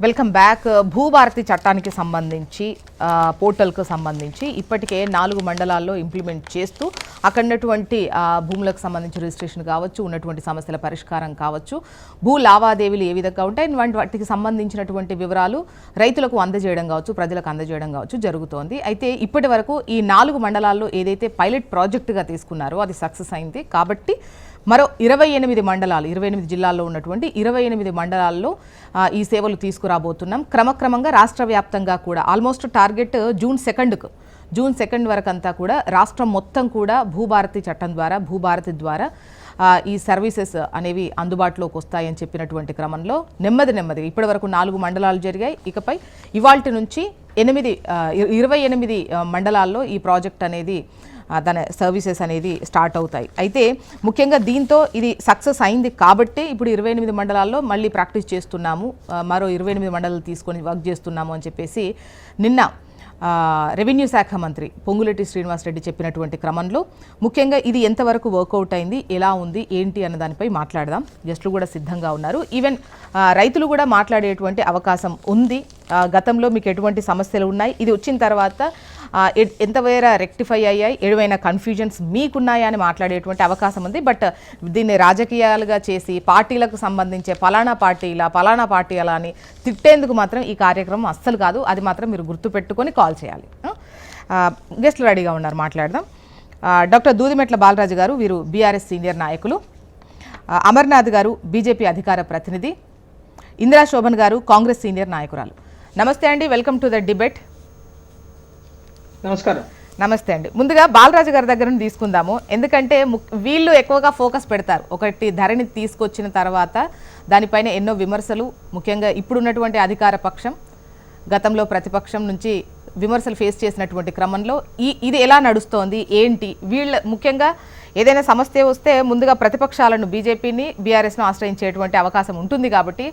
Welcome back. Bhubharati చట్టానికి సంబంధించి పోర్టల్కు సంబంధించి ఇప్పటికే 4 మండలాల్లో ఇంప్లిమెంట్ చేస్తూ అక్కడ ఉన్నటువంటి భూములకు సంబంధించి రిజిస్ట్రేషన్ కావచ్చు, ఉన్నటువంటి సమస్యల పరిష్కారం కావచ్చు, భూ లావాదేవీలు ఏ విధంగా ఉంటాయి, వాటికి సంబంధించినటువంటి వివరాలు రైతులకు అందజేయడం కావచ్చు, ప్రజలకు అందజేయడం కావచ్చు జరుగుతోంది. అయితే ఇప్పటి వరకు ఈ 4 మండలాల్లో ఏదైతే పైలట్ ప్రాజెక్టుగా తీసుకున్నారో అది సక్సెస్ అయింది. కాబట్టి మరో 28 మండలాలు, 28 జిల్లాల్లో ఉన్నటువంటి 28 మండలాల్లో ఈ సేవలు తీసుకురాబోతున్నాం. క్రమక్రమంగా రాష్ట్ర వ్యాప్తంగా కూడా ఆల్మోస్ట్ టార్గెట్ జూన్ 2 వరకు అంతా కూడా రాష్ట్రం మొత్తం కూడా భూభారతి చట్టం ద్వారా, భూభారతి ద్వారా ఈ సర్వీసెస్ అనేవి అందుబాటులోకి వస్తాయని చెప్పినటువంటి క్రమంలో నెమ్మదిగా ఇప్పటి వరకు 4 మండలాలు జరిగాయి. ఇకపై ఇవాల్టి నుంచి 28 మండలాల్లో ఈ ప్రాజెక్ట్ అనేది దాని సర్వీసెస్ అనేది స్టార్ట్ అవుతాయి. అయితే ముఖ్యంగా దీంతో ఇది సక్సెస్ అయింది కాబట్టి ఇప్పుడు 28 మండలాల్లో మళ్ళీ ప్రాక్టీస్ చేస్తున్నాము, మరో 28 మండలాలు తీసుకొని వర్క్ చేస్తున్నాము అని చెప్పేసి నిన్న రెవెన్యూ శాఖ మంత్రి పొంగులేటి శ్రీనివాసరెడ్డి చెప్పినటువంటి క్రమంలో ముఖ్యంగా ఇది ఎంతవరకు వర్కౌట్ అయింది, ఎలా ఉంది, ఏంటి అన్న దానిపై మాట్లాడదాం. గెస్టులు కూడా సిద్ధంగా ఉన్నారు. ఈవెన్ రైతులు కూడా మాట్లాడేటువంటి అవకాశం ఉంది. గతంలో మీకు ఎటువంటి సమస్యలు ఉన్నాయి, ఇది వచ్చిన తర్వాత ఎంతవేర రెక్టిఫై అయ్యాయి, ఏమైనా కన్ఫ్యూజన్స్ మీకున్నాయా అని మాట్లాడేటువంటి అవకాశం ఉంది. బట్ దీన్ని రాజకీయాలుగా చేసి పార్టీలకు సంబంధించే పలానా పార్టీ అలా అని తిట్టేందుకు మాత్రం ఈ కార్యక్రమం అస్సలు కాదు. అది మాత్రం మీరు గుర్తుపెట్టుకొని కాల్ చేయాలి. గెస్టులు రెడీగా ఉన్నారు, మాట్లాడదాం. డాక్టర్ దూదిమెట్ల బాలరాజు గారు, వీరు బీఆర్ఎస్ సీనియర్ నాయకులు. అమర్నాథ్ గారు, బీజేపీ అధికార ప్రతినిధి. ఇందిరా శోభన్ గారు, కాంగ్రెస్ సీనియర్ నాయకురాలు. నమస్తే అండి, వెల్కమ్ టు ద డిబేట్. నమస్కారం. నమస్తే అండి. ముందుగా బాలరాజు గారి దగ్గర తీసుకుందాము, ఎందుకంటే వీళ్ళు ఎక్కువగా ఫోకస్ పెడతారు. ఒకటి ధరణి తీసుకొచ్చిన తర్వాత దానిపైన ఎన్నో విమర్శలు, ముఖ్యంగా ఇప్పుడున్నటువంటి అధికార పక్షం గతంలో ప్రతిపక్షం నుంచి విమర్శలు ఫేస్ చేసినటువంటి క్రమంలో ఇది ఎలా నడుస్తోంది, ఏంటి, వీళ్ళ ముఖ్యంగా ఏదైనా సమస్య వస్తే ముందుగా ప్రతిపక్షాలను, బీజేపీని, బీఆర్ఎస్ను ఆశ్రయించేటువంటి అవకాశం ఉంటుంది. కాబట్టి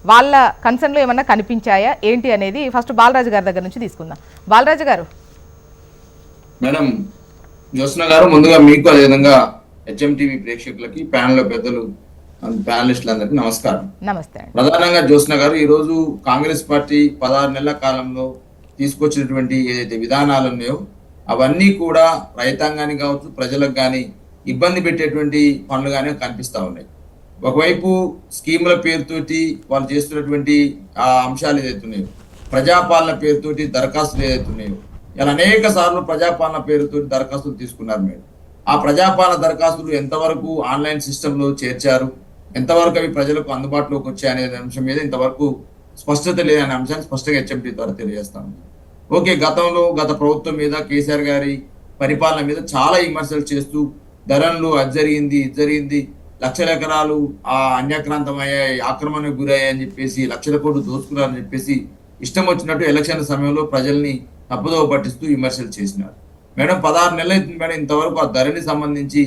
వాళ్ళ కన్సర్న్లో ఏమన్నా కనిపించాయా ఏంటి అనేది ఫస్ట్ బాలరాజు గారి దగ్గర నుంచి తీసుకుందాం. బాలరాజు గారు. మేడం జ్యోత్స్న గారు, ముందుగా మీకు అదేవిధంగా హెచ్ఎంటీవీ ప్రేక్షకులకి, ప్యానెల్ పెద్దలు, ప్యానలిస్టులందరికీ నమస్కారం. నమస్తే. ప్రధానంగా జ్యోత్స్న గారు, ఈరోజు కాంగ్రెస్ పార్టీ 16 నెలల కాలంలో తీసుకొచ్చినటువంటి ఏదైతే విధానాలు ఉన్నాయో అవన్నీ కూడా రైతాంగానికి కావచ్చు, ప్రజలకు కానీ ఇబ్బంది పెట్టేటువంటి పనులుగానే కనిపిస్తా ఉన్నాయి. ఒకవైపు స్కీముల పేరుతోటి వాళ్ళు చేస్తున్నటువంటి ఆ అంశాలు ఏదైతే ఉన్నాయో, ప్రజాపాలన పేరుతోటి దరఖాస్తులు ఏదైతే ఉన్నాయో, ఇలా అనేక సార్లు ప్రజాపాలన పేరుతో దరఖాస్తులు తీసుకున్నారు. మీరు ఆ ప్రజాపాలన దరఖాస్తులు ఎంతవరకు ఆన్లైన్ సిస్టంలో చేర్చారు, ఎంతవరకు అవి ప్రజలకు అందుబాటులోకి వచ్చాయి అనే అంశం మీద ఇంతవరకు స్పష్టత లేదనే అంశాన్ని స్పష్టంగా హెచ్ఎంటీ ద్వారా తెలియజేస్తాను. ఓకే, గత ప్రభుత్వం మీద, కేసీఆర్ గారి పరిపాలన మీద చాలా విమర్శలు చేస్తూ ధరలు అది జరిగింది, లక్షల ఎకరాలు అన్యాక్రాంతమయ్యాయి, ఆక్రమణకు గురయ్యాయి అని చెప్పేసి, లక్షల కోట్లు దోచుకున్నారని చెప్పేసి ఇష్టం వచ్చినట్టు ఎలక్షన్ సమయంలో ప్రజల్ని తప్పుదోవ పట్టిస్తూ విమర్శలు చేసినారు. మేడం 16 నెలలు అవుతుంది మేడం, ఇంతవరకు ఆ ధరని సంబంధించి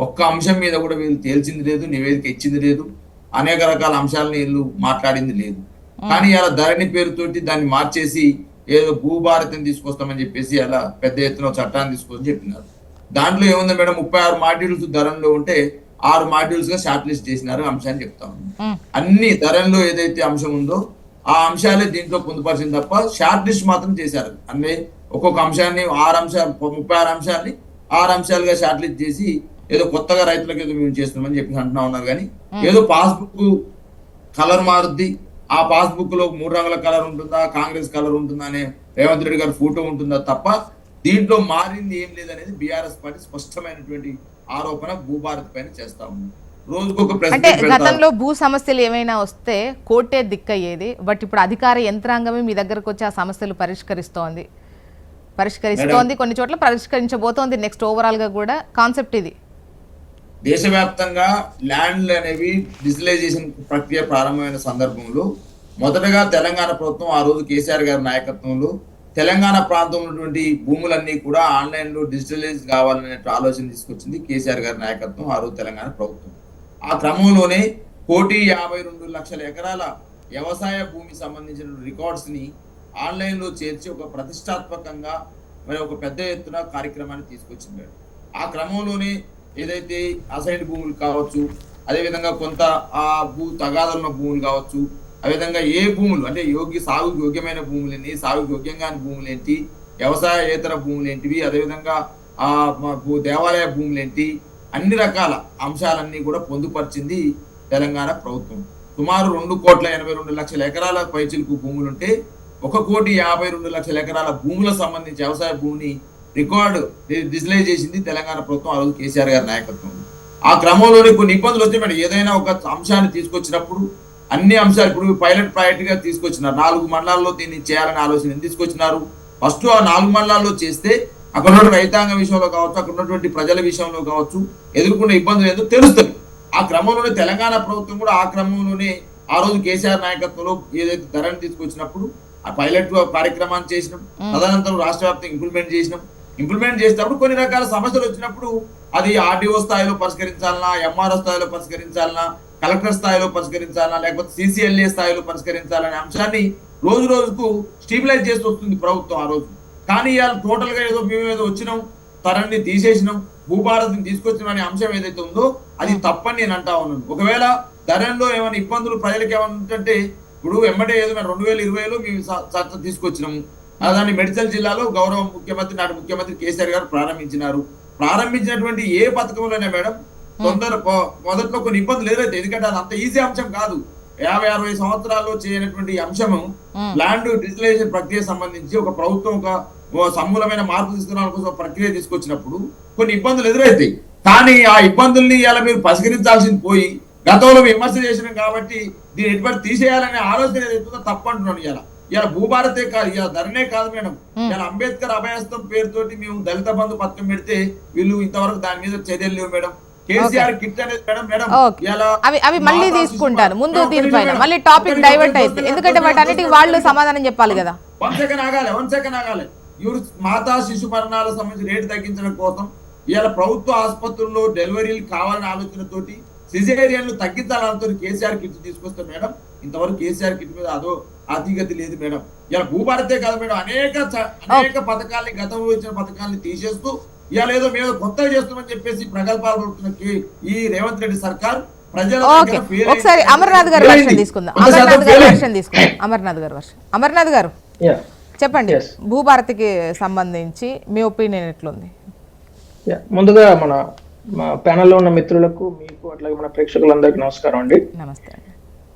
ఒక్క అంశం మీద కూడా వీళ్ళు తేల్చింది లేదు, నివేదిక ఇచ్చింది లేదు, అనేక రకాల అంశాలను వీళ్ళు మాట్లాడింది లేదు. కానీ అలా ధరణి పేరుతోటి దాన్ని మార్చేసి ఏదో భూభారతిని తీసుకొస్తామని చెప్పేసి అలా పెద్ద ఎత్తున చట్టాన్ని తీసుకొచ్చి చెప్పినారు. దాంట్లో ఏముంది మేడం, 36 మాడ్యూల్స్ ధరణిలో ఉంటే 6 మాడ్యూల్స్ గా షార్ట్ లిస్ట్ చేసినారు అంశాన్ని చెప్తా ఉన్నాం. అన్ని ధరణిలో ఏదైతే అంశం ఉందో ఆ అంశాలే దీంట్లో పొందుపరిచింది తప్ప షార్ట్ లిస్ట్ మాత్రం చేశారు. అన్నీ ఒక్కొక్క అంశాన్ని 36 అంశాన్ని 6 అంశాలుగా షార్ట్ లిస్ట్ చేసి ఏదో కొత్తగా రైతులకు ఏదో మేము చేస్తున్నామని చెప్పి అంటున్నా ఉన్నారు. కానీ ఏదో పాస్బుక్ కలర్ మారుద్ది, ఆ పాస్బుక్ లో 3 రంగుల కలర్ ఉంటుందా, కాంగ్రెస్ కలర్ ఉంటుందా అనే రేవంత్ రెడ్డి గారి ఫోటో ఉంటుందా తప్ప దీంట్లో మారింది ఏం లేదనేది బీఆర్ఎస్ పార్టీ స్పష్టమైనటువంటి ఆరోపణ భూభారతి పైన చేస్తా ఉంది. అంటే గతంలో భూ సమస్యలు ఏమైనా వస్తే కోర్టే దిక్కయ్యేది, బట్ ఇప్పుడు అధికార యంత్రాంగమే మీ దగ్గరకు వచ్చి ఆ సమస్యలు పరిష్కరిస్తోంది, కొన్ని చోట్ల పరిష్కరించబోతోంది. నెక్స్ట్ ఓవరాల్ గా కూడా కాన్సెప్ట్ ఇది. దేశవ్యాప్తంగా ల్యాండ్లు అనేవి డిజిటలైజేషన్ ప్రక్రియ ప్రారంభమైన సందర్భంలో మొదటగా తెలంగాణ ప్రభుత్వం, ఆ రోజు కేసీఆర్ గారి నాయకత్వంలో తెలంగాణ ప్రాంతంలో ఉన్నటువంటి భూములన్నీ కూడా ఆన్లైన్ లో డిజిటలైజ్ కావాలనే ఆలోచన తీసుకొచ్చింది కేసీఆర్ గారి నాయకత్వం, ఆ రోజు తెలంగాణ ప్రభుత్వం. ఆ క్రమంలోనే 1,52,00,000 ఎకరాల వ్యవసాయ భూమి సంబంధించిన రికార్డ్స్ ని ఆన్లైన్ లో చేర్చి ఒక ప్రతిష్టాత్మకంగా మరి ఒక పెద్ద ఎత్తున కార్యక్రమాన్ని తీసుకొచ్చింది. ఆ క్రమంలోనే ఏదైతే అసైన్డ్ భూములు కావచ్చు, అదేవిధంగా కొంత ఆ తగాదాలున్న భూములు కావచ్చు, అదేవిధంగా ఏ భూములు అంటే సాగుకు యోగ్యమైన భూములు ఏంటి, సాగుకు యోగ్యంగా భూములు ఏంటి, వ్యవసాయేతర భూములు ఏంటివి, అదేవిధంగా దేవాలయ భూములు ఏంటి, అన్ని రకాల అంశాలన్నీ కూడా పొందుపరిచింది తెలంగాణ ప్రభుత్వం. సుమారు 2,82,00,000 ఎకరాల పైచిలుకు భూములుంటే 1,52,00,000 ఎకరాల భూములకు సంబంధించి వ్యవసాయ భూమిని రికార్డు డిజిటలైజ్ చేసింది తెలంగాణ ప్రభుత్వం ఆ రోజు కేసీఆర్ గారి నాయకత్వంలో. ఆ క్రమంలోనే కొన్ని ఇబ్బందులు వచ్చాయి మేడం. ఏదైనా ఒక అంశాన్ని తీసుకొచ్చినప్పుడు అన్ని అంశాలు ఇప్పుడు పైలట్ ప్రాజెక్ట్ గా తీసుకొచ్చినారు. 4 మండలాల్లో దీన్ని చేయాలని ఆలోచన తీసుకొచ్చినారు. ఫస్ట్ ఆ 4 మండలాల్లో చేస్తే అక్కడ ఉన్న రైతాంగ విషయంలో కావచ్చు, అక్కడ ఉన్నటువంటి ప్రజల విషయంలో కావచ్చు ఎదుర్కొన్న ఇబ్బందులు ఏంటో తెలుస్తుంది. ఆ క్రమంలోనే తెలంగాణ ప్రభుత్వం కూడా ఆ క్రమంలోనే ఆ రోజు కేసీఆర్ నాయకత్వంలో ఏదైతే ధరని తీసుకొచ్చినప్పుడు ఆ పైలట్ కార్యక్రమాన్ని చేసినాం. తదనంతరం రాష్ట్ర వ్యాప్తంగా ఇంప్లిమెంట్ చేసినప్పుడు కొన్ని రకాల సమస్యలు వచ్చినప్పుడు అది ఆర్డీఓ స్థాయిలో పరిష్కరించాలన్నా, ఎంఆర్ఓ స్థాయిలో పరిష్కరించాలన్నా, కలెక్టర్ స్థాయిలో పరిష్కరించాలన్నా, లేకపోతే సిసిఎల్ఏ స్థాయిలో పరిష్కరించాలనే అంశాన్ని రోజు రోజుకు స్టీబిలైజ్ చేస్తూ వస్తుంది ప్రభుత్వం ఆ రోజు. కానీ ఇవాళ టోటల్ గా మేము ఏదో వచ్చినాం, తరాన్ని తీసేసినాం, భూభారతిని తీసుకొచ్చినాం అనే అంశం ఏదైతే ఉందో అది తప్పని నేను అంటా ఉన్నాను. ఒకవేళ ధరలో ఏమైనా ఇబ్బందులు ప్రజలకు ఏమైనా ఉంటుంటే ఇప్పుడు వెంబడే ఏదో 2020లో మేము చట్టం తీసుకొచ్చినాము. దాన్ని మెడికల్ జిల్లాలో గౌరవ ముఖ్యమంత్రి నాటి ముఖ్యమంత్రి కేసీఆర్ గారు ప్రారంభించినటువంటి ఏ పథకంలోనే మేడం మొదట్లో కొన్ని ఇబ్బందులు ఎదురైతే, ఎందుకంటే అది అంత ఈజీ అంశం కాదు. 50-60 సంవత్సరాల్లో చేయనటువంటి అంశము ల్యాండ్ డిజిటలైజేషన్ ప్రక్రియ సంబంధించి ఒక ప్రభుత్వం ఒక సమూలమైన మార్పు తీసుకురావడం కోసం ప్రక్రియ తీసుకొచ్చినప్పుడు కొన్ని ఇబ్బందులు ఎదురైతాయి. కానీ ఆ ఇబ్బందుల్ని ఇలా మీరు పరిష్కరించాల్సింది పోయి గతంలో విమర్శ చేసినాం కాబట్టి దీన్ని ఎటువంటి తీసేయాలనే ఆలోచన ఏదైతుందో తప్పంటున్నాను. ఇలా భూభారతే కాదు, ఇలా ధరనే కాదు మేడం. ఇలా అంబేద్కర్ అభయహస్తం పేరుతోటి మేము దళిత బంధు పథకం పెడితే వీళ్ళు ఇంతవరకు దాని మీద చర్యలు లేవు మేడం. కేసీఆర్ కిట్ అనేది మేడం అవి మళ్ళీ తీసుకుంటారు ముందు దీనిపైన మళ్ళీ టాపిక్ డైవర్ట్ అయితే, ఎందుకంటే వాటన్నిటికి వాళ్ళు సమాధానం చెప్పాలి కదా. 1 సెకండ్ ఆగాలి. మాతా శిశు మరణాల సంబంధించి రేటు తగ్గించడం కోసం ఇవాళ ప్రభుత్వ ఆసుపత్రుల్లో డెలివరీలు కావాలనే ఆలోచనతోటి సిజేరియన్లు తగ్గించాలంతో కేసీఆర్ కిట్ తీసుకొస్తాం మేడం. ఇంతవరకు కేసీఆర్ కిట్ మీద అదో అతిగతి లేదు మేడం. ఇలా భూభారతే కాదు మేడం, అనేక పథకాలని గతంలో ఇచ్చిన పథకాలని తీసేస్తూ ఇవాళ ఏదో మేము కొత్తగా చేస్తామని చెప్పేసి ప్రగల్భాలు పడుతున్న ఈ రేవంత్ రెడ్డి సర్కార్ ఒకసారి అమర్నాథ్ గారు వర్షన్ తీసుకుందాం. అమర్నాథ్ గారు చెప్పండి, భూభారతికి సంబంధించి మీ ఒపీనియన్ ఎట్లుంది? ముందుగా మన ప్యానెల్లో ఉన్న మిత్రులకు, మీకు అట్లాగే మన ప్రేక్షకులందరికీ నమస్కారం అండి. నమస్తే.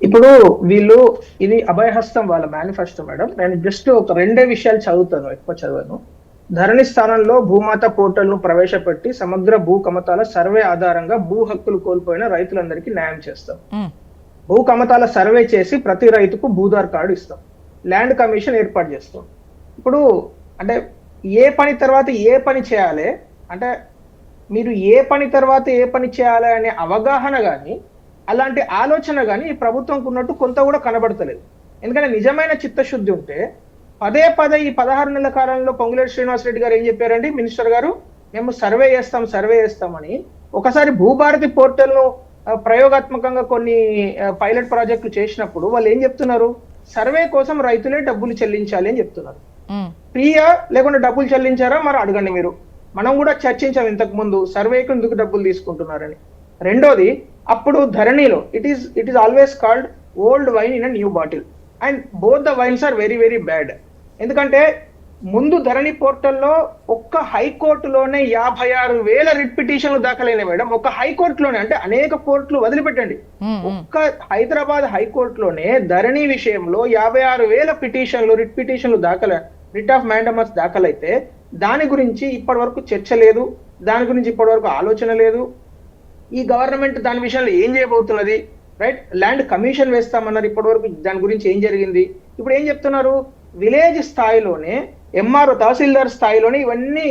ఇప్పుడు వీళ్ళు ఇది అభయహస్తం వాళ్ళ మేనిఫెస్టో మేడం. నేను జస్ట్ ఒక 2 విషయాలు చదువుతాను, ఎక్కువ చదివాను. ధరణి స్థానంలో భూమాత పోర్టల్ ను ప్రవేశపెట్టి సమగ్ర భూ కమతాల సర్వే ఆధారంగా భూ హక్కులు కోల్పోయిన రైతులందరికీ న్యాయం చేస్తాం. భూ కమతాల సర్వే చేసి ప్రతి రైతుకు భూదార్ కార్డు ఇస్తాం. ల్యాండ్ కమిషన్ ఏర్పాటు చేస్తాం. ఇప్పుడు అంటే ఏ పని తర్వాత ఏ పని చేయాలి అంటే మీరు ఏ పని తర్వాత ఏ పని చేయాలి అనే అవగాహన కానీ అలాంటి ఆలోచన కానీ ఈ ప్రభుత్వంకు ఉన్నట్టు కొంత కూడా కనబడతలేదు. ఎందుకంటే నిజమైన చిత్తశుద్ధి ఉంటే పదే ఈ 16 నెలల కాలంలో పొంగులేటి శ్రీనివాసరెడ్డి గారు ఏం చెప్పారండి, మినిస్టర్ గారు, మేము సర్వే చేస్తామని ఒకసారి భూభారతి పోర్టల్ ను ప్రయోగాత్మకంగా కొన్ని పైలట్ ప్రాజెక్టులు చేసినప్పుడు వాళ్ళు ఏం చెప్తున్నారు, సర్వే కోసం రైతులే డబ్బులు చెల్లించాలి అని చెప్తున్నారు. ఫ్రీయా లేకుండా డబ్బులు చెల్లించారా మరి అడగండి మీరు. మనం కూడా చర్చించాం ఇంతకు ముందు సర్వేకు ఎందుకు డబ్బులు తీసుకుంటున్నారని. రెండోది, అప్పుడు ధరణిలో it is always called old wine in a new bottle and both the wines are very very bad. ఎందుకంటే ముందు ధరణి పోర్టల్లో ఒక్క హైకోర్టులోనే 56,000 రిట్ పిటిషన్లు దాఖలైన మేడం. ఒక హైకోర్టులోనే, అంటే అనేక కోర్టులు వదిలిపెట్టండి, ఒక్క హైదరాబాద్ హైకోర్టులోనే ధరణి విషయంలో 56,000 రిట్ పిటిషన్లు రిట్ ఆఫ్ మ్యాండమస్ దాఖలైతే దాని గురించి ఇప్పటి వరకు చర్చ లేదు, దాని గురించి ఇప్పటి వరకు ఆలోచన లేదు. ఈ గవర్నమెంట్ దాని విషయంలో ఏం చేయబోతున్నది, రైట్? ల్యాండ్ కమిషన్ వేస్తామన్నారు, ఇప్పటి వరకు దాని గురించి ఏం జరిగింది? ఇప్పుడు ఏం చెప్తున్నారు, విలేజ్ స్థాయిలోనే ఎంఆర్ఓ తహసీల్దార్ స్థాయిలోనే ఇవన్నీ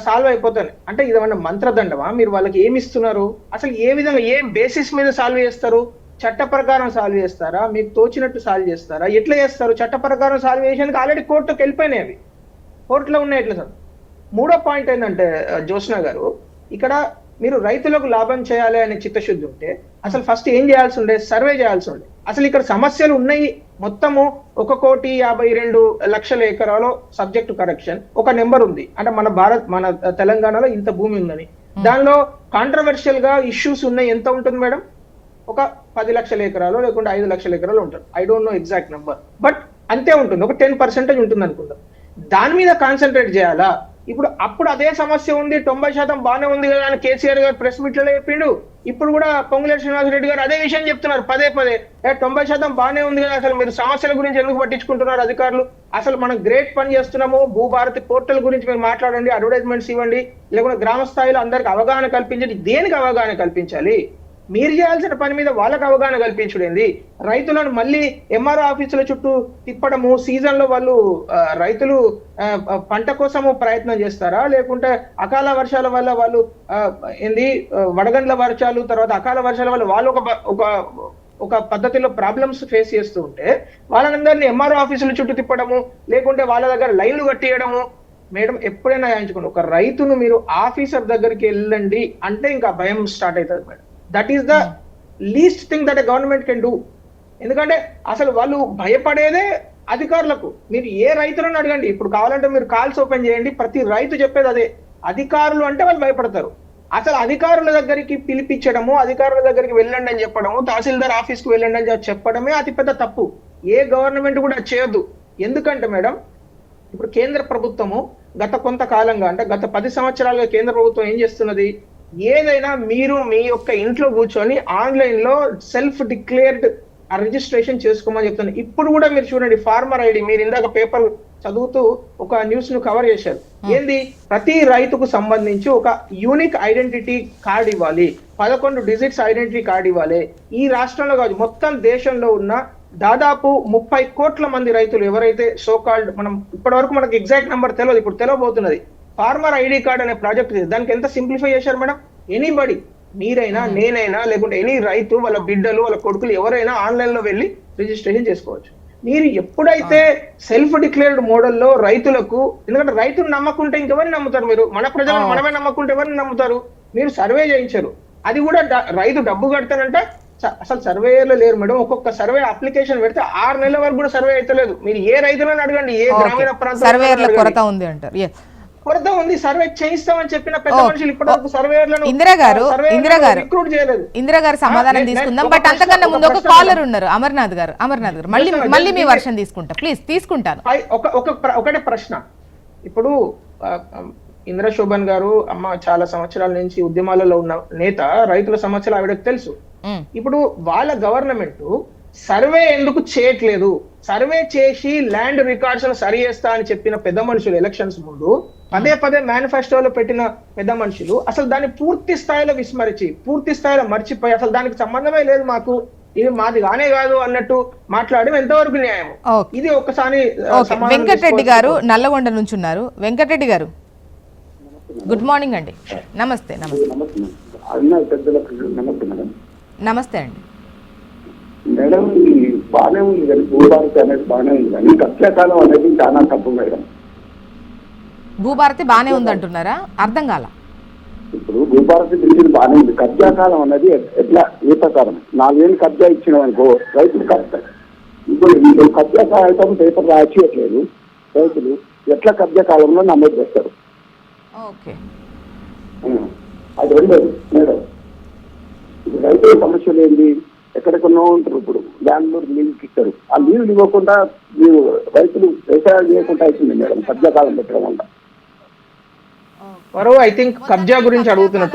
సాల్వ్ అయిపోతాయి. అంటే ఇదేమన్నా మంత్రదండమా? మీరు వాళ్ళకి ఏమి ఇస్తున్నారు? అసలు ఏ విధంగా ఏ బేసిస్ మీద సాల్వ్ చేస్తారు? చట్ట ప్రకారం సాల్వ్ చేస్తారా, మీకు తోచినట్టు సాల్వ్ చేస్తారా, ఎట్లా చేస్తారు? చట్ట ప్రకారం సాల్వ్ చేసేందుకు ఆల్రెడీ కోర్టుకు వెళ్ళిపోయినాయి, అవి కోర్టులో ఉన్నాయి. ఎట్లా సార్? మూడో పాయింట్ ఏంటంటే జ్యోత్స్న గారు, ఇక్కడ మీరు రైతులకు లాభం చేయాలి అనే చిత్తశుద్ధి ఉంటే అసలు ఫస్ట్ ఏం చేయాల్సి ఉండే, సర్వే చేయాల్సి ఉండే. అసలు ఇక్కడ సమస్యలు ఉన్నాయి, మొత్తము 1,52,00,000 ఎకరాలో సబ్జెక్టు కరెక్షన్ ఒక నెంబర్ ఉంది, అంటే మన తెలంగాణలో ఇంత భూమి ఉందని. దానిలో కాంట్రవర్షియల్ గా ఇష్యూస్ ఉన్నాయి, ఎంత ఉంటుంది మేడం? ఒక 10 లక్షల ఎకరాలు లేకుంటే 5 లక్షల ఎకరాలు ఉంటారు. I don't know exact number, but అంతే ఉంటుంది. ఒక 10% ఉంటుంది అనుకుందాం. దాని మీద కాన్సన్ట్రేట్ చేయాలా? అప్పుడు అదే సమస్య ఉంది, 90% బాగానే ఉంది కదా అని కేసీఆర్ గారు ప్రెస్ మీట్లలో చెప్పిండు. ఇప్పుడు కూడా పొంగులేటి శ్రీనివాసరెడ్డి గారు అదే విషయం చెప్తున్నారు పదే 90% బాగానే ఉంది కదా, అసలు మీరు సమస్యల గురించి ఎందుకు పట్టించుకుంటున్నారు అధికారులు? అసలు మనం గ్రేట్ పని చేస్తున్నాము, భూభారతి పోర్టల్ గురించి మీరు మాట్లాడండి, అడ్వర్టైజ్మెంట్స్ ఇవ్వండి, లేకుంటే గ్రామ స్థాయిలో అందరికి అవగాహన కల్పించండి. దేనికి అవగాహన కల్పించాలి? మీరు చేయాల్సిన పని మీద వాళ్ళకు అవగాహన కల్పించడేంది? రైతులను మళ్ళీ ఎంఆర్ఓ ఆఫీసుల చుట్టూ తిప్పడము, సీజన్ లో వాళ్ళు రైతులు పంట కోసము ప్రయత్నం చేస్తారా, లేకుంటే అకాల వర్షాల వల్ల వాళ్ళు వడగండ్ల వర్షాలు తర్వాత అకాల వర్షాల వల్ల వాళ్ళు ఒక పద్ధతిలో ప్రాబ్లమ్స్ ఫేస్ చేస్తూ ఉంటే వాళ్ళందరినీ ఎంఆర్ఓ ఆఫీసుల చుట్టూ తిప్పడము, లేకుంటే వాళ్ళ దగ్గర లైన్లు కట్టియడము. మేడం, ఎప్పుడైనా ఎంచుకోండి, ఒక రైతును మీరు ఆఫీసర్ దగ్గరికి వెళ్ళండి అంటే ఇంకా భయం స్టార్ట్ అవుతుంది madam. That is the least thing that a government can do. ఎందుకంటే అసలు వాళ్ళు భయపడేదే అధికారులకు. మీరు ఏ రైతులను అడగండి, ఇప్పుడు కావాలంటే మీరు కాల్స్ ఓపెన్ చేయండి, ప్రతి రైతు చెప్పేది అదే. అధికారులు అంటే వాళ్ళు భయపడతారు. అసలు అధికారుల దగ్గరికి పిలిపించడము, అధికారుల దగ్గరికి వెళ్ళండి అని చెప్పడము, తహసీల్దార్ ఆఫీస్కి వెళ్ళండి అని చెప్పడమే అతిపెద్ద తప్పు. ఏ గవర్నమెంట్ కూడా చేయొద్దు. ఎందుకంటే మేడం, ఇప్పుడు కేంద్ర ప్రభుత్వము గత కొంతకాలంగా అంటే గత 10 సంవత్సరాలుగా కేంద్ర ప్రభుత్వం ఏం చేస్తున్నది? ఏదైనా మీరు మీ యొక్క ఇంట్లో కూర్చొని ఆన్లైన్ లో సెల్ఫ్ డిక్లేర్డ్ రిజిస్ట్రేషన్ చేసుకోమని చెప్తాను. ఇప్పుడు కూడా మీరు చూడండి, ఫార్మర్ ఐడి, మీరు ఇందాక పేపర్ చదువుతూ ఒక న్యూస్ ను కవర్ చేశారు. ఏంది? ప్రతి రైతుకు సంబంధించి ఒక యూనిక్ ఐడెంటిటీ కార్డ్ ఇవ్వాలి, 11 డిజిట్స్ ఐడెంటిటీ కార్డ్ ఇవ్వాలి. ఈ రాష్ట్రంలో కాదు, మొత్తం దేశంలో ఉన్న దాదాపు 30 కోట్ల మంది రైతులు ఎవరైతే సోకాల్డ్, మనం ఇప్పటి వరకు మనకి ఎగ్జాక్ట్ నెంబర్ తెలియదు, ఇప్పుడు తెలియబోతున్నది. ఫార్మర్ ఐడి కార్డ్ అనే ప్రాజెక్ట్ దానికి ఎంత సింప్లిఫై చేశారు మేడం. ఎనీబడి, మీరైనా నేనైనా లేకుంటే ఎనీ రైతు వాళ్ళ బిడ్డలు వాళ్ళ కొడుకులు ఎవరైనా ఆన్లైన్ లో వెళ్ళి రిజిస్ట్రేషన్ చేసుకోవచ్చు. మీరు ఎప్పుడైతే సెల్ఫ్ డిక్లేర్డ్ మోడల్లో రైతులకు, ఎందుకంటే రైతులు నమ్మకుంటే ఇంకెవరిని నమ్ముతారు? మీరు మన ప్రజలను మనమే నమ్మకుంటే ఎవరిని నమ్ముతారు? మీరు సర్వే చేయించారు, అది కూడా రైతు డబ్బు కడతానంటే అసలు సర్వేలో లేరు మేడం. ఒక్కొక్క సర్వే అప్లికేషన్ పెడితే 6 నెలల వరకు కూడా సర్వే అయితే లేదు. మీరు ఏ రైతులను అడగండి, ఏ గ్రామీణ ప్రాంతాల్లో కొరత ఉంది అంటారు. కొరత ఉంది, సర్వే చేయిస్తామని చెప్పిన పెద్ద మనుషులు ఇప్పటివరకు సర్వేయర్లను ఇందిరా గారు రిక్రూట్ చేయలేదు. ఇందిరా గారు సమాధానం తీసుకుందాం. బట్ అంతకన్నా ముందు ఒక కాలర్ ఉన్నారు, అమర్నాథ్ గారు. మళ్ళీ మీ వర్షన్ తీసుకుంటా ప్లీజ్. తీసుకుంటాను. ఒకటే ప్రశ్న. ఇప్పుడు ఇందిరా శోభన్ గారు అమ్మ చాలా సంవత్సరాల నుంచి ఉద్యమాలలో ఉన్న నేత, రైతుల సమస్యలు ఆవిడకు తెలుసు. ఇప్పుడు వాళ్ళ గవర్నమెంట్ సర్వే ఎందుకు చేయట్లేదు? సర్వే చేసి ల్యాండ్ రికార్డ్స్ సరి చేస్తా అని చెప్పిన పెద్ద మనుషులు ఎలక్షన్స్ ముందు పదే మేనిఫెస్టోలో పెట్టిన పెద్ద మనుషులు అసలు దాన్ని పూర్తి స్థాయిలో విస్మరించి, పూర్తి స్థాయిలో మర్చిపోయి, అసలు దానికి సంబంధమే లేదు మాకు, ఇది మాది కానే కాదు అన్నట్టు మాట్లాడడం ఎంతవరకు న్యాయం? ఇది ఒకసారి వెంకటరెడ్డి గారు నల్లగొండ నుంచి ఉన్నారు. వెంకటరెడ్డి గారు, గుడ్ మార్నింగ్ అండి. నమస్తే. నమస్తే అండి. మేడం, బాగానే ఉంది కానీ భూభారతి అనేది బాగానే ఉంది కానీ కబ్జాకాలం అనేది చాలా తప్పు మేడం. భూభారతి బాగానే ఉంది అంటున్నారా? అర్థం కాల. ఇప్పుడు భూభారతి గురించి బాగానే ఉంది, కబ్జాకాలం అనేది ఎట్లా, ఏ ప్రకారం 4 ఏళ్ళు కబ్జా ఇచ్చినాం అనుకో రైతులు కబ్జా. ఇప్పుడు కబ్జా కాలం పేపర్ రాయట్లేదు, రైతులు ఎట్లా కబ్జా కాలంలో నమోదు చేస్తారు? అది రెండోది మేడం. ఇప్పుడు రైతుల సమస్యలు ఏంటి? ఎక్కడెక్కడో ఉంటారు. ఇప్పుడు బెంగళూరు లీజుకి ఇస్తారు, ఆ లీజులు ఇవ్వకుండా మీరు రైతులు వ్యవసాయం చేయకుండా అవుతుంది మేడం కబ్జా కాలం పెట్టడం వల్ల. ఐ థింక్ కబ్జా గురించి అడుగుతున్నారు.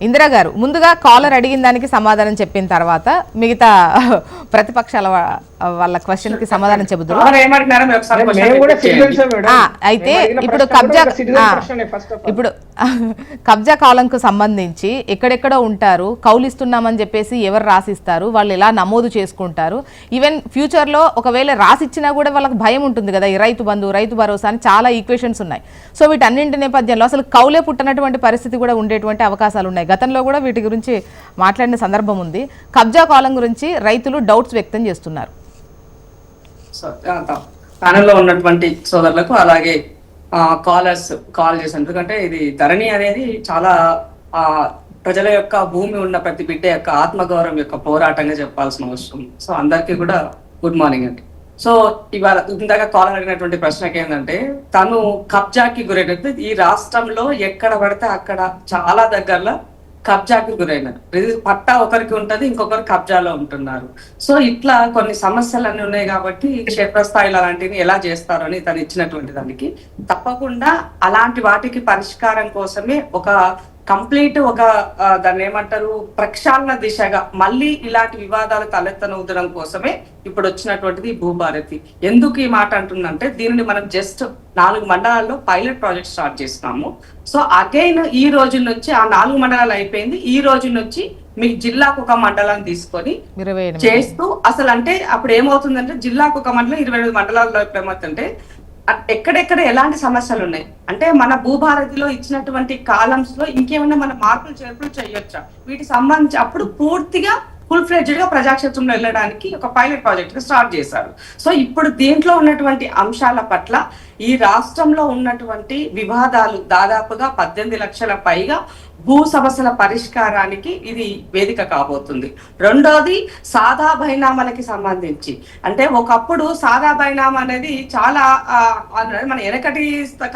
ఇందిరా గారు, ముందుగా కాలర్ అడిగిన దానికి సమాధానం చెప్పిన తర్వాత మిగతా ప్రతిపక్షాల వాళ్ళ క్వశ్చన్ కి సమాధానం చెబుతారు. అయితే ఇప్పుడు కబ్జా కాలంకు సంబంధించి ఎక్కడెక్కడో ఉంటారు, కౌలిస్తున్నామని చెప్పేసి ఎవరు రాసిస్తారు, వాళ్ళు ఎలా నమోదు చేసుకుంటారు, ఈవెన్ ఫ్యూచర్ లో ఒకవేళ రాసిచ్చినా కూడా వాళ్ళకి భయం ఉంటుంది కదా, ఈ రైతు బంధు, రైతు భరోసా అని చాలా ఈక్వేషన్స్ ఉన్నాయి. సో వీటన్నింటి నేపథ్యంలో అసలు కౌలే పుట్టనటువంటి పరిస్థితి కూడా ఉండేటువంటి అవకాశాలు ఉన్నాయి. గతంలో కూడా వీటి గురించి మాట్లాడిన సందర్భం ఉంది. కబ్జా కాలం గురించి రైతులు డౌట్స్ వ్యక్తం చేస్తున్నారు. ప్యానెల్లో ఉన్నటువంటి సోదరులకు అలాగే కాలర్స్ కాల్ చేశారు. ఎందుకంటే ఇది ధరణి అనేది చాలా ప్రజల యొక్క భూమి ఉన్న ప్రతి బిడ్డ యొక్క ఆత్మగౌరవం యొక్క పోరాటంగా చెప్పాల్సిన అవసరం. సో అందరికీ కూడా గుడ్ మార్నింగ్ అండి. సో ఇవాళ ఇందాక కాలర్ అడిగినటువంటి ప్రశ్నకి ఏంటంటే, తను కబ్జాకి గురైనట్టు ఈ రాష్ట్రంలో ఎక్కడ పడితే అక్కడ చాలా దగ్గరలో కబ్జాకి గురైనారు. పట్టా ఒకరికి ఉంటది, ఇంకొకరు కబ్జాలో ఉంటున్నారు. సో ఇట్లా కొన్ని సమస్యలు అన్ని ఉన్నాయి కాబట్టి క్షేత్రస్థాయిలో అలాంటివి ఎలా చేస్తారు అని తను ఇచ్చినటువంటి దానికి తప్పకుండా అలాంటి వాటికి పరిష్కారం కోసమే ఒక కంప్లీట్ ఒక దాన్ని ఏమంటారు ప్రక్షాళన దిశగా మళ్ళీ ఇలాంటి వివాదాలు తలెత్తనూదడం కోసమే ఇప్పుడు వచ్చినటువంటిది భూభారతి. ఎందుకు ఈ మాట అంటుందంటే దీనిని మనం జస్ట్ 4 మండలాల్లో పైలట్ ప్రాజెక్ట్ స్టార్ట్ చేస్తున్నాము. సో అగైన్ ఈ రోజు నుంచి ఆ 4 మండలాలు అయిపోయింది. ఈ రోజు నుంచి మీ జిల్లాకు ఒక మండలం తీసుకొని చేస్తూ అసలు అంటే అప్పుడు ఏమవుతుందంటే జిల్లాకు ఒక మండలం 28 మండలాల్లో ఇప్పుడు ఏమవుతుందంటే ఎక్కడెక్కడ ఎలాంటి సమస్యలు ఉన్నాయి అంటే మన భూభారతిలో ఇచ్చినటువంటి కాలమ్స్ లో ఇంకేమైనా మన మార్పులు చేర్పులు చేయొచ్చా వీటి సంబంధించి అప్పుడు పూర్తిగా ఫుల్ ఫ్లెడ్జ్డ్ గా ప్రజాక్షేత్రంలో వెళ్ళడానికి ఒక పైలట్ ప్రాజెక్ట్ స్టార్ట్ చేశారు. సో ఇప్పుడు దీంట్లో ఉన్నటువంటి అంశాల పట్ల ఈ రాష్ట్రంలో ఉన్నటువంటి వివాదాలు దాదాపుగా 18 లక్షల పైగా భూ సమస్యల పరిష్కారానికి ఇది వేదిక కాబోతుంది. రెండోది సాదా బైనామాలకి సంబంధించి అంటే ఒకప్పుడు సాదా బైనామా అనేది చాలా మన వెనకటి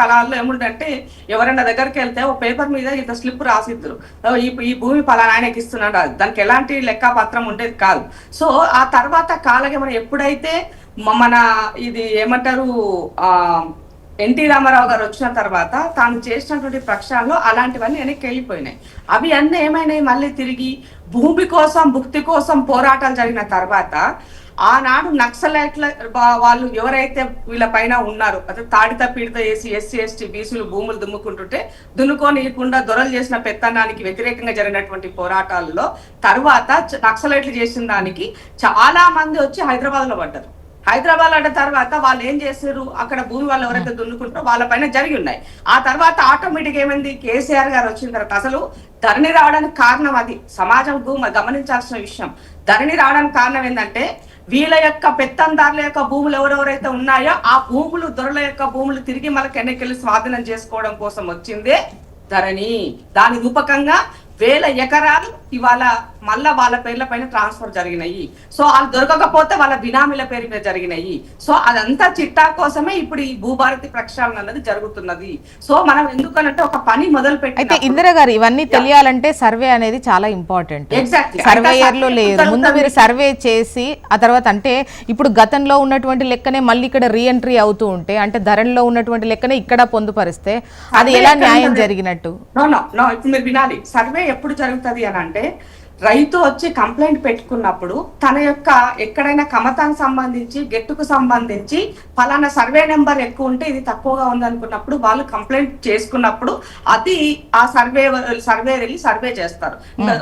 కళాల్లో ఏముందంటే ఎవరైనా దగ్గరికి వెళ్తే ఒక పేపర్ మీద ఇంత స్లిప్ రాసిద్దరు, ఈ భూమి పలానా ఆయనకి ఇస్తున్నాడు, దానికి ఎలాంటి లెక్క పత్రం ఉండేది కాదు. సో ఆ తర్వాత కాలగమనం ఎప్పుడైతే మన ఇది ఏమంటారు ఎన్టీ రామారావు గారు వచ్చిన తర్వాత తాను చేసినటువంటి ప్రక్షాళనలో అలాంటివన్నీ వెనక్కి వెళ్ళిపోయినాయి. అవి అన్నీ ఏమైనాయి మళ్ళీ తిరిగి భూమి కోసం భుక్తి కోసం పోరాటాలు జరిగిన తర్వాత ఆనాడు నక్సలైట్ల వాళ్ళు ఎవరైతే వీళ్ళ పైన ఉన్నారు అదే తాడిత పీడిత చేసి ఎస్సీ ఎస్టీ బీసీలు భూములు దుమ్ముకుంటుంటే దున్నుకోనియకుండా దొరలు చేసిన పెత్తనానికి వ్యతిరేకంగా జరిగినటువంటి పోరాటాల్లో తర్వాత నక్సలైట్లు చేసిన దానికి చాలా మంది వచ్చి హైదరాబాద్ లో పడ్డారు. హైదరాబాద్ అన్న తర్వాత వాళ్ళు ఏం చేశారు అక్కడ భూమి వాళ్ళు ఎవరైతే దున్నుకుంటారో వాళ్ళ పైన జరిగి ఉన్నాయి. ఆ తర్వాత ఆటోమేటిక్ ఏమైంది కేసీఆర్ గారు వచ్చిన తర్వాత అసలు ధరణి రావడానికి కారణం అది సమాజం గమనించాల్సిన విషయం. ధరణి రావడానికి కారణం ఏంటంటే వీళ్ళ యొక్క పెత్తందారుల యొక్క భూములు ఎవరెవరైతే ఉన్నాయో ఆ భూములు దొరల యొక్క భూములు తిరిగి మనకి ఎన్నికలు స్వాధీనం చేసుకోవడం కోసం వచ్చిందే ధరణి. దాని రూపకంగా 1000 ఎకరాలు ఇవాళ మళ్ళా వాళ్ళ పేర్ల పైన ట్రాన్స్ఫర్ జరిగినాయి. సో వాళ్ళు దొరకకపోతే వాళ్ళ బినామీల పేరు మీద జరిగినాయి. సో అదంతా చిట్టా కోసమే ఇప్పుడు ఈ భూభారతి ప్రక్షాళన అన్నది జరుగుతున్నది. సో మనం ఎందుకనంటే ఒక పని మొదలు పెట్టి అయితే ఇందిరా గారు ఇవన్నీ తెలియాలంటే సర్వే అనేది చాలా ఇంపార్టెంట్. సర్వేయర్లు లేరు, ముందు మీరు సర్వే చేసి ఆ తర్వాత అంటే ఇప్పుడు గతంలో ఉన్నటువంటి లెక్కనే మళ్ళీ ఇక్కడ రీఎంట్రీ అవుతూ ఉంటే అంటే ధరణిలో ఉన్నటువంటి లెక్కనే ఇక్కడ పొందుపరిస్తే అది ఎలా న్యాయం జరిగినట్టు? ఇప్పుడు మీరు వినాలి. సర్వే ఎప్పుడు జరుగుతుంది అని అంటే రైతు వచ్చి కంప్లైంట్ పెట్టుకున్నప్పుడు తన యొక్క ఎక్కడైనా కమతానికి సంబంధించి గెట్టుకు సంబంధించి ఫలానా సర్వే నెంబర్ ఎక్కువ ఉంటే ఇది తక్కువగా ఉంది అనుకున్నప్పుడు వాళ్ళు కంప్లైంట్ చేసుకున్నప్పుడు అది ఆ సర్వే వెళ్ళి సర్వే చేస్తారు.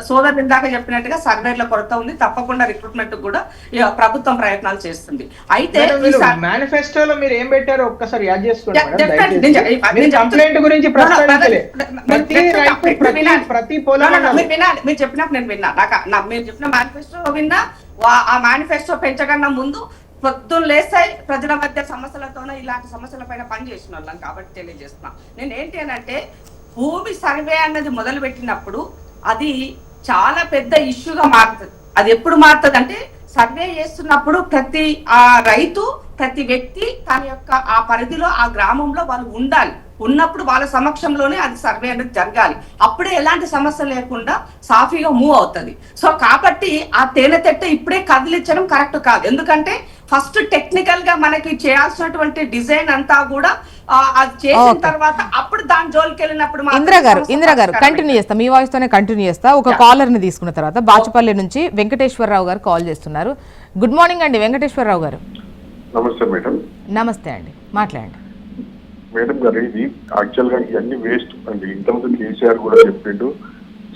సోదరు ఇందాక చెప్పినట్టుగా సర్వేల కొరత ఉంది, తప్పకుండా రిక్రూట్మెంట్ కూడా ప్రభుత్వం ప్రయత్నాలు చేస్తుంది. అయితే మేనిఫెస్టోలో మీరు ఏం పెట్టారో ఒక్కసారి యాడ్ చేసుకోండి. కంప్లైంట్ గురించి ప్రతి మీరు చెప్పినప్పుడు నేను విన్నా, మీరు చెప్పిన మేనిఫెస్టో విన్నా. ఆ మేనిఫెస్టో పెంచకన్నా ముందు పొద్దున్న లేస్తాయి ప్రజల మధ్య సమస్యలతోనే ఇలాంటి సమస్యల పైన పనిచేసిన వాళ్ళం కాబట్టి తెలియజేస్తున్నా. నేను ఏంటి అని అంటే భూమి సర్వే అన్నది మొదలు పెట్టినప్పుడు అది చాలా పెద్ద ఇష్యూగా మారుతుంది. అది ఎప్పుడు మారుతుంది అంటే సర్వే చేస్తున్నప్పుడు ప్రతి ఆ రైతు ప్రతి వ్యక్తి తన యొక్క ఆ పరిధిలో ఆ గ్రామంలో వాళ్ళు ఉండాలి. ఉన్నప్పుడు వాళ్ళ సమక్షంలోనే అది సర్వే అనేది జరగాలి. అప్పుడే ఎలాంటి సమస్య లేకుండా సాఫీగా మూవ్ అవుతుంది. సో కాబట్టి ఆ తేనెతెట్ట ఇప్పుడే కదిలించడం కరెక్ట్ కాదు. ఎందుకంటే ఫస్ట్ టెక్నికల్ గా మనకి చేయాల్సినటువంటి డిజైన్ అంతా కూడా అది చేసిన తర్వాత అప్పుడు దాని జోలికి వెళ్ళినప్పుడు ఇందిరా గారు కంటిన్యూ చేస్తా, మీ వాయిస్ తోనే కంటిన్యూ చేస్తా. ఒక కాలర్ ని తీసుకున్న తర్వాత బాచుపల్లి నుంచి వెంకటేశ్వరరావు గారు కాల్ చేస్తున్నారు. గుడ్ మార్నింగ్ అండి వెంకటేశ్వరరావు గారు. నమస్తే మేడం. నమస్తే అండి, మాట్లాడండి. మేడం గారు ఇది యాక్చువల్ గా ఇవన్నీ వేస్ట్ అండి. ఇంతకుముందు కేసీఆర్ కూడా చెప్పిండు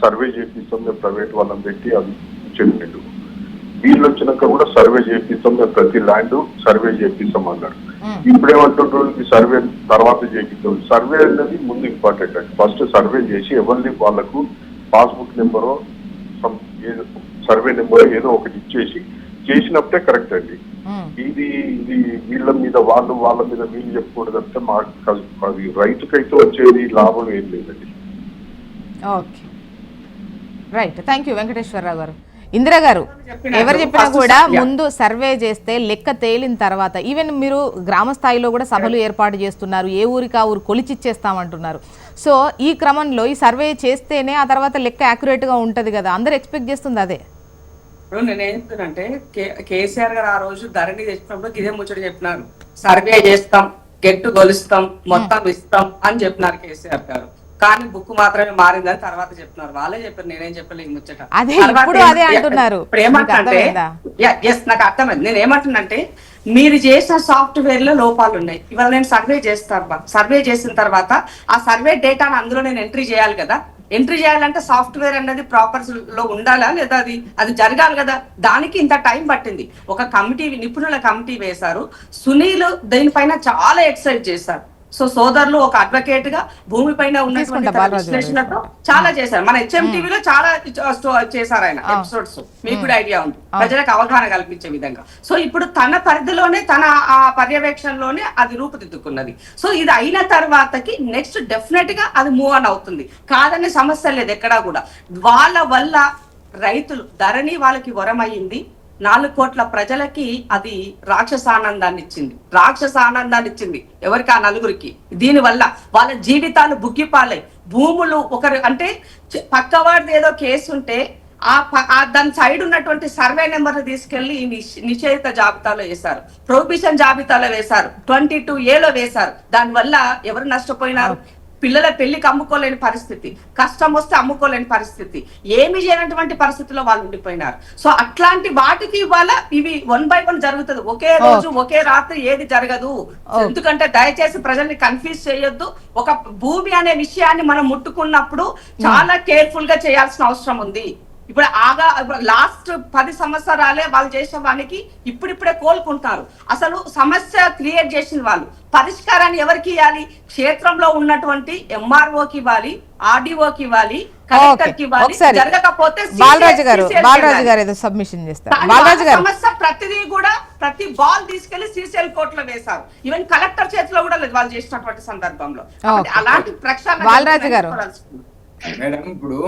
సర్వే చేపిస్తాం మేము ప్రైవేట్ వాళ్ళని పెట్టి అది చెప్పిండు. వీళ్ళు వచ్చినాక కూడా సర్వే చేపిస్తాం మేము ప్రతి ల్యాండ్ సర్వే చేపిస్తాం అన్నారు. ఇప్పుడేమంటుంటారు సర్వే తర్వాత చేపిస్తాం. సర్వే అనేది ముందు ఇంపార్టెంట్ అండి. ఫస్ట్ సర్వే చేసి ఎవరిని వాళ్ళకు పాస్బుక్ నెంబరో సర్వే నెంబరో ఏదో ఒకటి ఇచ్చేసి చేసినప్పుడే కరెక్ట్ అండి. ఇది ఇది వీళ్ళ మీద వాళ్ళ మీద వీళ్ళు చెప్పకూడదంటే మాకు అది రైతుకైతే వచ్చేది లాభం ఏం లేదండి. Okay right, thank you Venkateswararao గారు. ఇందిరా గారు చెప్పినట్టు ఎవరు చెప్పినా first కూడా yeah. ముందు సర్వే చేస్తే లెక్క తేలిన తర్వాత ఈవెన్ మీరు గ్రామ స్థాయిలో కూడా సభలు ఏర్పాటు చేస్తున్నారు, ఏ ఊరికి ఆ ఊరు కొలిచిచ్చేస్తామంటున్నారు. సో ఈ క్రమంలో ఈ సర్వే చేస్తేనే ఆ తర్వాత లెక్క accurate గా ఉంటది కదా, అందరు ఎక్స్పెక్ట్ చేస్తుంది అదే. ఇప్పుడు నేను ఏం చెప్తున్నానంటే కేసీఆర్ గారు ఆ రోజు ధరణి తెచ్చినప్పుడు ఇదే ముచ్చట చెప్పినారు, సర్వే చేస్తాం, గెట్టు కొలుస్తాం, మొత్తం ఇస్తాం అని చెప్పినారు కేసీఆర్ గారు. కానీ బుక్ మాత్రమే మారిందని తర్వాత చెప్తున్నారు, వాళ్ళే చెప్పారు, నేనేం చెప్పలేదు ఈ ముచ్చట. అదే తర్వాత ఇప్పుడు అదే అంటున్నారు. ఇప్పుడు ఏమంటే నాకు అర్థమైంది. నేను ఏమంటున్నంటే మీరు చేసిన సాఫ్ట్వేర్ లో లోపాలు ఉన్నాయి. ఇవాళ నేను సర్వే చేస్తాను, సర్వే చేసిన తర్వాత ఆ సర్వే డేటాను అందులో నేను ఎంట్రీ చేయాలి కదా. ఎంట్రీ చేయాలంటే సాఫ్ట్వేర్ అనేది ప్రాపర్ లో ఉండాలా లేదా, అది జరగాలి కదా. దానికి ఇంత టైం పట్టింది. ఒక కమిటీ, నిపుణుల కమిటీ వేశారు. సునీల్ దీనిపైన చాలా ఎక్సైజ్ చేశారు. సో సోదరులు ఒక అడ్వకేట్ గా భూమి పైన ఉన్నటువంటి విశ్లేషణతో చాలా చేశారు. మన HMTVలో చాలా చేశారు ఆయన ఎపిసోడ్స్, మీకు కూడా ఐడియా ఉంది, ప్రజలకు అవగాహన కల్పించే విధంగా. సో ఇప్పుడు తన పరిధిలోనే, తన ఆ పర్యవేక్షణలోనే అది రూపుదిద్దుకున్నది. సో ఇది అయిన తర్వాతకి నెక్స్ట్ డెఫినెట్ గా అది మూవ్ ఆన్ అవుతుంది, కాదనే సమస్య లేదు ఎక్కడా కూడా. వాళ్ళ వల్ల రైతులు ధరణి వాళ్ళకి వరమయ్యింది, 4 కోట్ల ప్రజలకి అది రాక్షసానందాన్ని ఇచ్చింది. ఎవరికి? ఆ నలుగురికి. దీనివల్ల వాళ్ళ జీవితాలు బుగ్గిపాలై, భూములు ఒకరు అంటే పక్కవాడిది ఏదో కేసు ఉంటే దాని సైడ్ ఉన్నటువంటి సర్వే నెంబర్ తీసుకెళ్లి నిషేధిత జాబితాలో వేశారు, ప్రొహిబిషన్ జాబితాలో వేశారు, 22A వేశారు. దానివల్ల ఎవరు నష్టపోయినారు? పిల్లల పెళ్లికి అమ్ముకోలేని పరిస్థితి, కష్టం వస్తే అమ్ముకోలేని పరిస్థితి, ఏమి చేయనటువంటి పరిస్థితిలో వాళ్ళు ఉండిపోయినారు. సో అట్లాంటి వాటికి ఇవాళ ఇవి 1 by 1 జరుగుతుంది. ఒకే రోజు ఒకే రాత్రి ఏది జరగదు. ఎందుకంటే దయచేసి ప్రజల్ని కన్ఫ్యూజ్ చేయొద్దు. ఒక భూమి అనే విషయాన్ని మనం ముట్టుకున్నప్పుడు చాలా కేర్ఫుల్ గా చేయాల్సిన అవసరం ఉంది. ఇప్పుడు లాస్ట్ 10 సంవత్సరాలే వాళ్ళు చేసిన వానికి ఇప్పుడిప్పుడే కోలుకుంటారు. అసలు సమస్య క్రియేట్ చేసిన వాళ్ళు పరిష్కారాన్ని ఎవరికి ఇవ్వాలి? క్షేత్రంలో ఉన్నటువంటి MROకి ఇవ్వాలి, RDOకి ఇవ్వాలి, కలెక్టర్కి ఇవ్వాలి. జరగకపోతే బాలరాజు గారు ఏదో సబ్మిషన్ చేస్తారు. బాలరాజు గారు సమస్య ప్రతిదీ కూడా ప్రతి బాల్ తీసుకెళ్లి CCL కోర్టులో వేశారు. ఈవెన్ కలెక్టర్ చేతిలో కూడా లేదు వాళ్ళు చేసినటువంటి సందర్భంలో. అలాంటి ప్రక్షాళన బాలరాజు గారు మేడం, ఇప్పుడు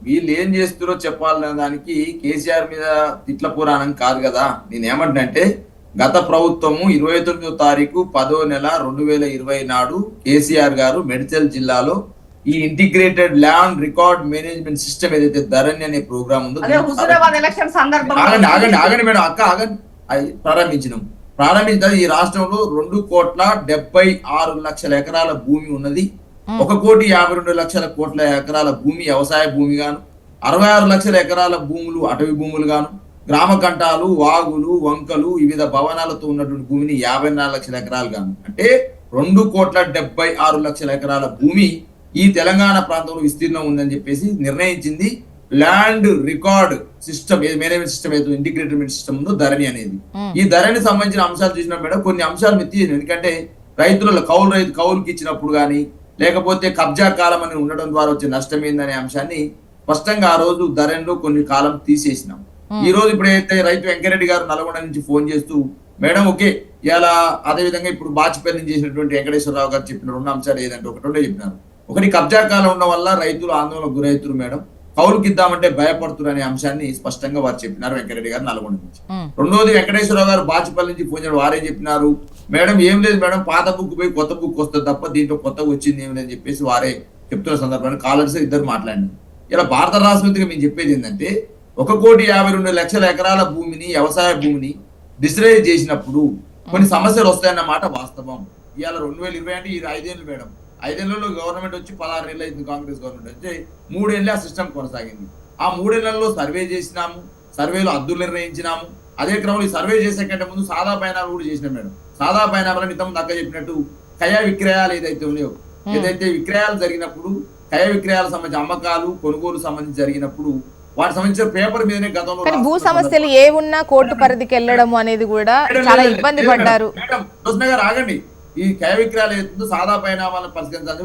వీళ్ళు ఏం చేస్తారో చెప్పాలనే దానికి కేసీఆర్ మీద తిట్ల పురాణం కాదు కదా. నేనేమంటున్నంటే గత ప్రభుత్వము 29వ తారీఖు 10వ నెల 2020 నాడు కేసీఆర్ గారు మెడ్చల్ జిల్లాలో ఈ integrated land record management system ఏదైతే ధరణి అనే ప్రోగ్రామ్ ఉందో ఆగండి మేడం, ప్రారంభించిన ఈ రాష్ట్రంలో 2,76,00,000 ఎకరాల భూమి ఉన్నది. 1,52,00,000 ఎకరాల భూమి వ్యవసాయ భూమి గాను, 66 లక్షల ఎకరాల భూములు అటవీ భూములు గాను, గ్రామ కంటాలు, వాగులు, వంకలు, వివిధ భవనాలతో ఉన్నటువంటి భూమిని 54 లక్షల ఎకరాలు గాను, అంటే 2,76,00,000 ఎకరాల భూమి ఈ తెలంగాణ ప్రాంతంలో విస్తీర్ణం ఉందని చెప్పేసి నిర్ణయించింది land record system, management system ఏదో ఇంటిగ్రేటెడ్ సిస్టమ్ ఉందో ధరణి అనేది. ఈ ధరణి సంబంధించిన అంశాలు చూసిన మేడం కొన్ని అంశాలు మెత్తి, ఎందుకంటే రైతుల కౌలుకి ఇచ్చినప్పుడు కానీ లేకపోతే కబ్జా కాలం అని ఉండడం ద్వారా వచ్చే నష్టం ఏందనే అంశాన్ని స్పష్టంగా ఆ రోజు ధరణిలో కొన్ని కాలం తీసేసినాం. ఈ రోజు ఇప్పుడైతే రైతు వెంకరెడ్డి గారు నల్గొండ నుంచి ఫోన్ చేస్తూ మేడం ఓకే ఇలా అదే విధంగా ఇప్పుడు బాచిపల్లి నుంచి చేసినటువంటి వెంకటేశ్వరరావు గారు చెప్పిన 2 అంశాలు ఏదంటే ఒకటే చెప్పినారు. ఒకటి కబ్జా కాలం ఉండడం వల్ల రైతులు ఆందోళనకు గురవుతున్నారు మేడం, కౌలుకి ఇద్దామంటే భయపడుతున్నారు అనే అంశాన్ని స్పష్టంగా వారు చెప్పినారు వెంకరెడ్డి గారు నల్గొండ నుంచి. రెండోది వెంకటేశ్వరరావు గారు బాచిపల్లి నుంచి ఫోన్ చేయడం వారే చెప్పినారు మేడం ఏం లేదు మేడం, పాత బుక్ పోయి కొత్త బుక్ వస్తుంది తప్ప దీంట్లో కొత్తగా వచ్చింది ఏమి లేదని చెప్పేసి వారే చెప్తున్న సందర్భాన్ని కాలర్స్ ఇద్దరు మాట్లాడినారు. ఇలా భారత రాష్ట్రపతిగా మేము చెప్పేది ఏంటంటే 1,52,00,000 ఎకరాల భూమిని వ్యవసాయ భూమిని డిస్రైజ్ చేసినప్పుడు కొన్ని సమస్యలు వస్తాయన్నమాట వాస్తవం. ఇవాళ 2020 అంటే ఇది 5 ఏళ్ళు మేడం, 5 ఏళ్లలో గవర్నమెంట్ వచ్చి 16 ఏళ్ళు అయింది కాంగ్రెస్ గవర్నమెంట్ వచ్చి, 3 ఏళ్ళే ఆ సిస్టమ్ కొనసాగింది. ఆ 3 ఏళ్లలో సర్వే చేసినాము, సర్వేలో అద్దులు నిర్ణయించినాము. అదే క్రమంలో ఈ సర్వే చేసే కంటే ముందు సాదా పైనాలు కూడా చేసినాం మేడం. సాదా పైనాలని ఇంతకుముందు అక్క చెప్పినట్టు కయ విక్రయాలు ఏదైతే ఉన్నాయో, ఏదైతే విక్రయాలు జరిగినప్పుడు కయ విక్రయాలకు సంబంధించి అమ్మకాలు కొనుగోలు సంబంధించి జరిగినప్పుడు వాటి సంబంధించిన పేపర్ మీదనే గతంలో భూ సమస్యలు ఏ ఉన్నా కోర్టు పరిధికి వెళ్ళడం అనేది కూడా చాలా ఇబ్బంది పడ్డారు. ఆగండి, ఈ కయ విక్రయాలు ఏదైతుందో సాదా పరిణామాలను పరిష్కరించాలని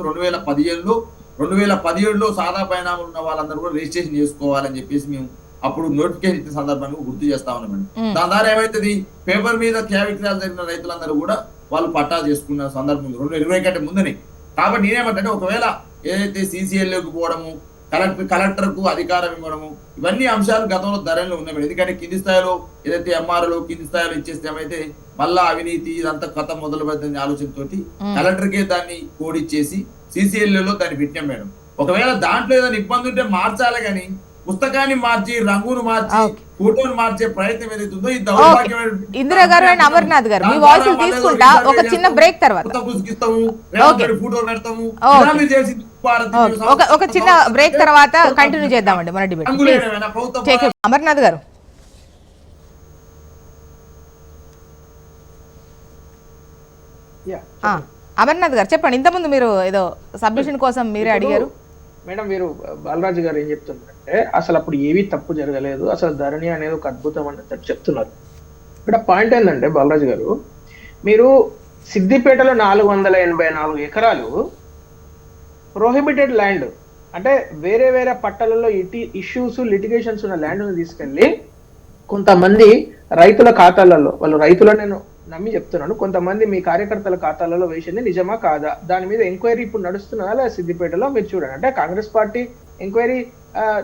2017లో సాదా పరిణామాలు ఉన్న వాళ్ళందరూ కూడా రిజిస్ట్రేషన్ చేసుకోవాలని చెప్పేసి మేము అప్పుడు నోటిఫికేషన్ ఇచ్చిన సందర్భాన్ని గుర్తు చేస్తా ఉన్నామండి. దాని ద్వారా ఏమైతుంది, పేపర్ మీద కయ విక్రయాలు జరిగిన రైతులందరూ కూడా వాళ్ళు పట్టా చేసుకున్న సందర్భం 2020 కంటే ముందని. కాబట్టి నేనేమంటే ఒకవేళ ఏదైతే CCLలోకి పోవడము కలెక్టర్ కు అధికారం ఇవ్వడము, ఇవన్నీ అంశాలు గతంలో ధరణిలో ఉన్నాయి. ఎందుకంటే కింది స్థాయిలో ఏదైతే ఎంఆర్ఓలు కింది స్థాయిలో ఇచ్చేస్తే ఏమైతే మళ్ళా అవినీతి ఇదంతా కథ మొదలు పెడుతుంది ఆలోచనతోటి కలెక్టర్కే దాన్ని కోడ్ ఇచ్చేసి సిసిఎల్ఏలో దాన్ని పెట్టాం మేడం. ఒకవేళ దాంట్లో ఏదైనా ఇబ్బంది ఉంటే మార్చాలి కానీ పుస్తకాన్ని మార్చి రంగును మార్చి ఫోటోను మార్చే ప్రయత్నం ఏదైతే ఉందో ఈ దౌర్భాగ్యమైన ఇందిరా గారు అండ్ అమర్నాథ్ గారు మీ వాయిస్ తీసుకుంటా ఒక చిన్న బ్రేక్ తర్వాత ఒక చిన్న బ్రేక్ తర్వాత కంటిన్యూ చేద్దామండి మన డిబేట్. అమర్నాథ్ గారు అమర్నాథ్ గారు చెప్పండి. ఇంతకుముందు మీరు ఏదో సబ్మిషన్ కోసం మీరే అడిగారు మేడం. మీరు బాలరాజు గారు ఏం చెప్తున్నారంటే అసలు అప్పుడు ఏవీ తప్పు జరగలేదు, అసలు ధరణి అనేది ఒక అద్భుతం అన్నట్టు చెప్తున్నారు. ఇక్కడ పాయింట్ ఏంటంటే బాలరాజు గారు, మీరు సిద్దిపేటలో 484 ఎకరాలు ప్రొహిబిటెడ్ ల్యాండ్ అంటే వేరే వేరే పట్టాలలో ఇష్యూస్ లిటిగేషన్స్ ఉన్న ల్యాండ్ను తీసుకెళ్ళి కొంతమంది రైతుల ఖాతాలలో, వాళ్ళు రైతులు నేను నమ్మి చెప్తున్నాను, కొంతమంది మీ కార్యకర్తల ఖాతాలలో వేసింది నిజమా కాదా, దాని మీద ఎంక్వైరీ ఇప్పుడు నడుస్తున్నదా లేదా సిద్దిపేటలో మీరు చూడండి. అంటే కాంగ్రెస్ పార్టీ ఎంక్వైరీ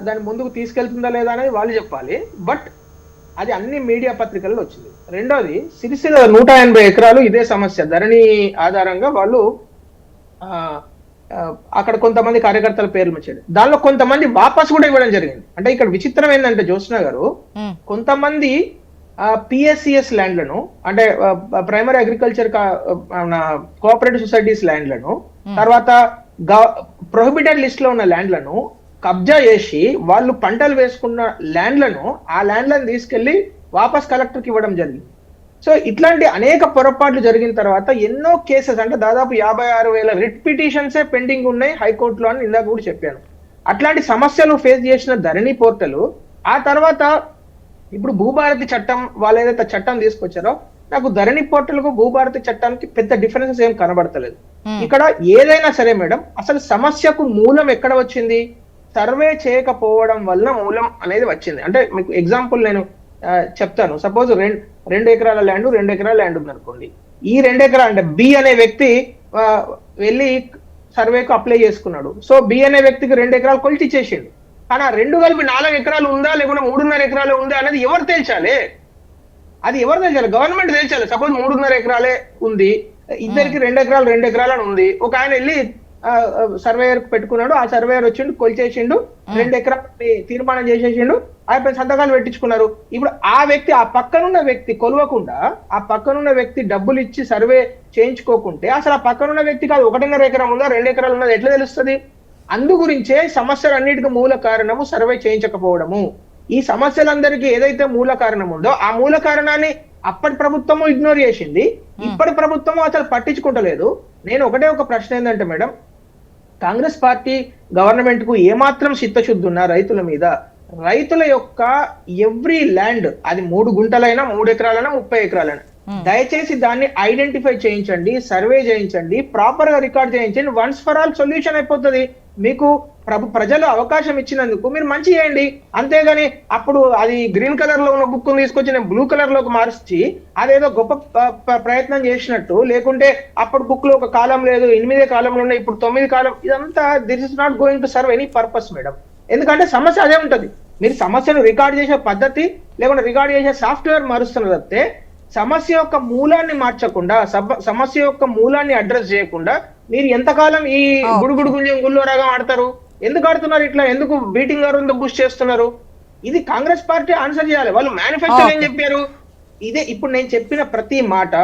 దాని ముందుకు తీసుకెళ్తుందా లేదా అనేది వాళ్ళు చెప్పాలి, బట్ అది అన్ని మీడియా పత్రికల్లో వచ్చింది. రెండోది సిరిసిల్ల 180 ఎకరాలు ఇదే సమస్య ధరణి ఆధారంగా వాళ్ళు అక్కడ కొంతమంది కార్యకర్తల పేర్లు వచ్చాడు, దానిలో కొంతమంది వాపస్ కూడా ఇవ్వడం జరిగింది. అంటే ఇక్కడ విచిత్రం ఏంటంటే జ్యోత్స్న గారు, కొంతమంది పిఎస్సిఎస్ ల్యాండ్లను అంటే ప్రైమరీ అగ్రికల్చర్ కోఆపరేటివ్ సొసైటీస్ ల్యాండ్లను తర్వాత ప్రొహిబిటెడ్ లిస్ట్ లో ఉన్న ల్యాండ్లను కబ్జా చేసి వాళ్ళు పంటలు వేసుకున్న ల్యాండ్లను ఆ ల్యాండ్లను తీసుకెళ్లి వాపస్ కలెక్టర్కి ఇవ్వడం జరిగింది. సో ఇట్లాంటి అనేక పొరపాట్లు జరిగిన తర్వాత ఎన్నో కేసెస్ అంటే దాదాపు 56,000 రిట్ పిటిషన్సే పెండింగ్ ఉన్నాయి హైకోర్టులో అని ఇందాక కూడా చెప్పాను. అట్లాంటి సమస్యలు ఫేస్ చేసిన ధరణి పోర్టల్ ఆ తర్వాత ఇప్పుడు భూభారతి చట్టం వాళ్ళు ఏదైతే చట్టం తీసుకొచ్చారో నాకు ధరణి పోర్టల్కు భూభారతి చట్టానికి పెద్ద డిఫరెన్సెస్ ఏం కనబడతలేదు. ఇక్కడ ఏదైనా సరే మేడం, అసలు సమస్యకు మూలం ఎక్కడ వచ్చింది? సర్వే చేయకపోవడం వల్ల మూలం అనేది వచ్చింది. అంటే మీకు ఎగ్జాంపుల్ నేను చెప్తాను. సపోజ్ 2 ఎకరాల ల్యాండ్ 2 ఎకరాల ల్యాండ్ ఉంది అనుకోండి. ఈ 2 ఎకరాలు అంటే బి అనే వ్యక్తి వెళ్ళి సర్వేకు అప్లై చేసుకున్నాడు. సో బి అనే వ్యక్తికి 2 ఎకరాలు కొలిచి ఇచ్చేసిండు. కానీ ఆ 2 కలిపి 4 ఎకరాలు ఉందా లేకుంటే 3.5 ఎకరాలు ఉందా అనేది ఎవరు తేల్చాలి? అది ఎవరు తేల్చాలి? గవర్నమెంట్ తేల్చాలి. సపోజ్ 3.5 ఎకరాలే ఉంది, ఇద్దరికి 2 ఎకరాలు 2 ఎకరాలు అని ఉంది. ఒక ఆయన వెళ్ళి సర్వేయర్ పెట్టుకున్నాడు, ఆ సర్వేయర్ వచ్చిండు కొలిచేసిండు, 2 ఎకరాలు తీర్మానం చేసేసిండు, ఆయన సంతకాలు పెట్టించుకున్నారు. ఇప్పుడు ఆ వ్యక్తి ఆ పక్కనున్న వ్యక్తి కొలవకుండా ఆ పక్కనున్న వ్యక్తి డబ్బులు ఇచ్చి సర్వే చేయించుకోకుంటే అసలు ఆ పక్కనున్న వ్యక్తికి అది 1.5 ఎకరం ఉందా 2 ఎకరాలు ఉన్నది ఎట్లా తెలుస్తుంది? అందు గురించే సమస్యలన్నిటికీ మూల కారణము సర్వే చేయించకపోవడము. ఈ సమస్యలందరికీ ఏదైతే మూల కారణం ఉందో ఆ మూల కారణాన్ని అప్పటి ప్రభుత్వము ఇగ్నోర్ చేసింది, ఇప్పటి ప్రభుత్వము అసలు పట్టించుకుంటలేదు. నేను ఒక ప్రశ్న ఏంటంటే మేడం, కాంగ్రెస్ పార్టీ గవర్నమెంట్ కు ఏమాత్రం చిత్తశుద్ధి ఉన్నా రైతుల మీద, రైతుల యొక్క ఎవ్రీ ల్యాండ్ అది 3 గుంటలైనా 3 ఎకరాలైనా 30 ఎకరాలైనా దయచేసి దాన్ని ఐడెంటిఫై చేయించండి, సర్వే చేయించండి, ప్రాపర్ గా రికార్డ్ చేయించండి. వన్స్ ఫర్ ఆల్ సొల్యూషన్ అయిపోతుంది. మీకు ప్రజలు అవకాశం ఇచ్చినందుకు మీరు మంచి చేయండి, అంతేగాని అప్పుడు అది గ్రీన్ కలర్ లో ఉన్న బుక్ తీసుకొచ్చి నేను బ్లూ కలర్ లోకి మార్చి అదేదో గొప్ప ప్రయత్నం చేసినట్టు, లేకుంటే అప్పుడు బుక్ లో ఒక కాలం లేదు 8 కాలంలో ఉన్నాయి ఇప్పుడు 9 కాలం, ఇదంతా this is not going to serve any purpose madam. ఎందుకంటే సమస్య అదే ఉంటది. మీరు సమస్యను రికార్డ్ చేసే పద్ధతి లేకుంటే రికార్డ్ చేసే సాఫ్ట్వేర్ మారుస్తున్నది తప్పితే సమస్య యొక్క మూలాన్ని మార్చకుండా, సమస్య యొక్క మూలాన్ని అడ్రస్ చేయకుండా మీరు ఎంతకాలం ఈ గుడుగుడు గుంజం గుళ్ళో రాగా ఆడతారు? ఎందుకు ఆడుతున్నారు ఇట్లా? ఎందుకు బీటింగ్ అరౌండ్ బుష్ చేస్తున్నారు? ఇది కాంగ్రెస్ పార్టీ ఆన్సర్ చేయాలి. వాళ్ళు మేనిఫెస్టో ఏం చెప్పారు? ఇదే ఇప్పుడు నేను చెప్పిన ప్రతి మాట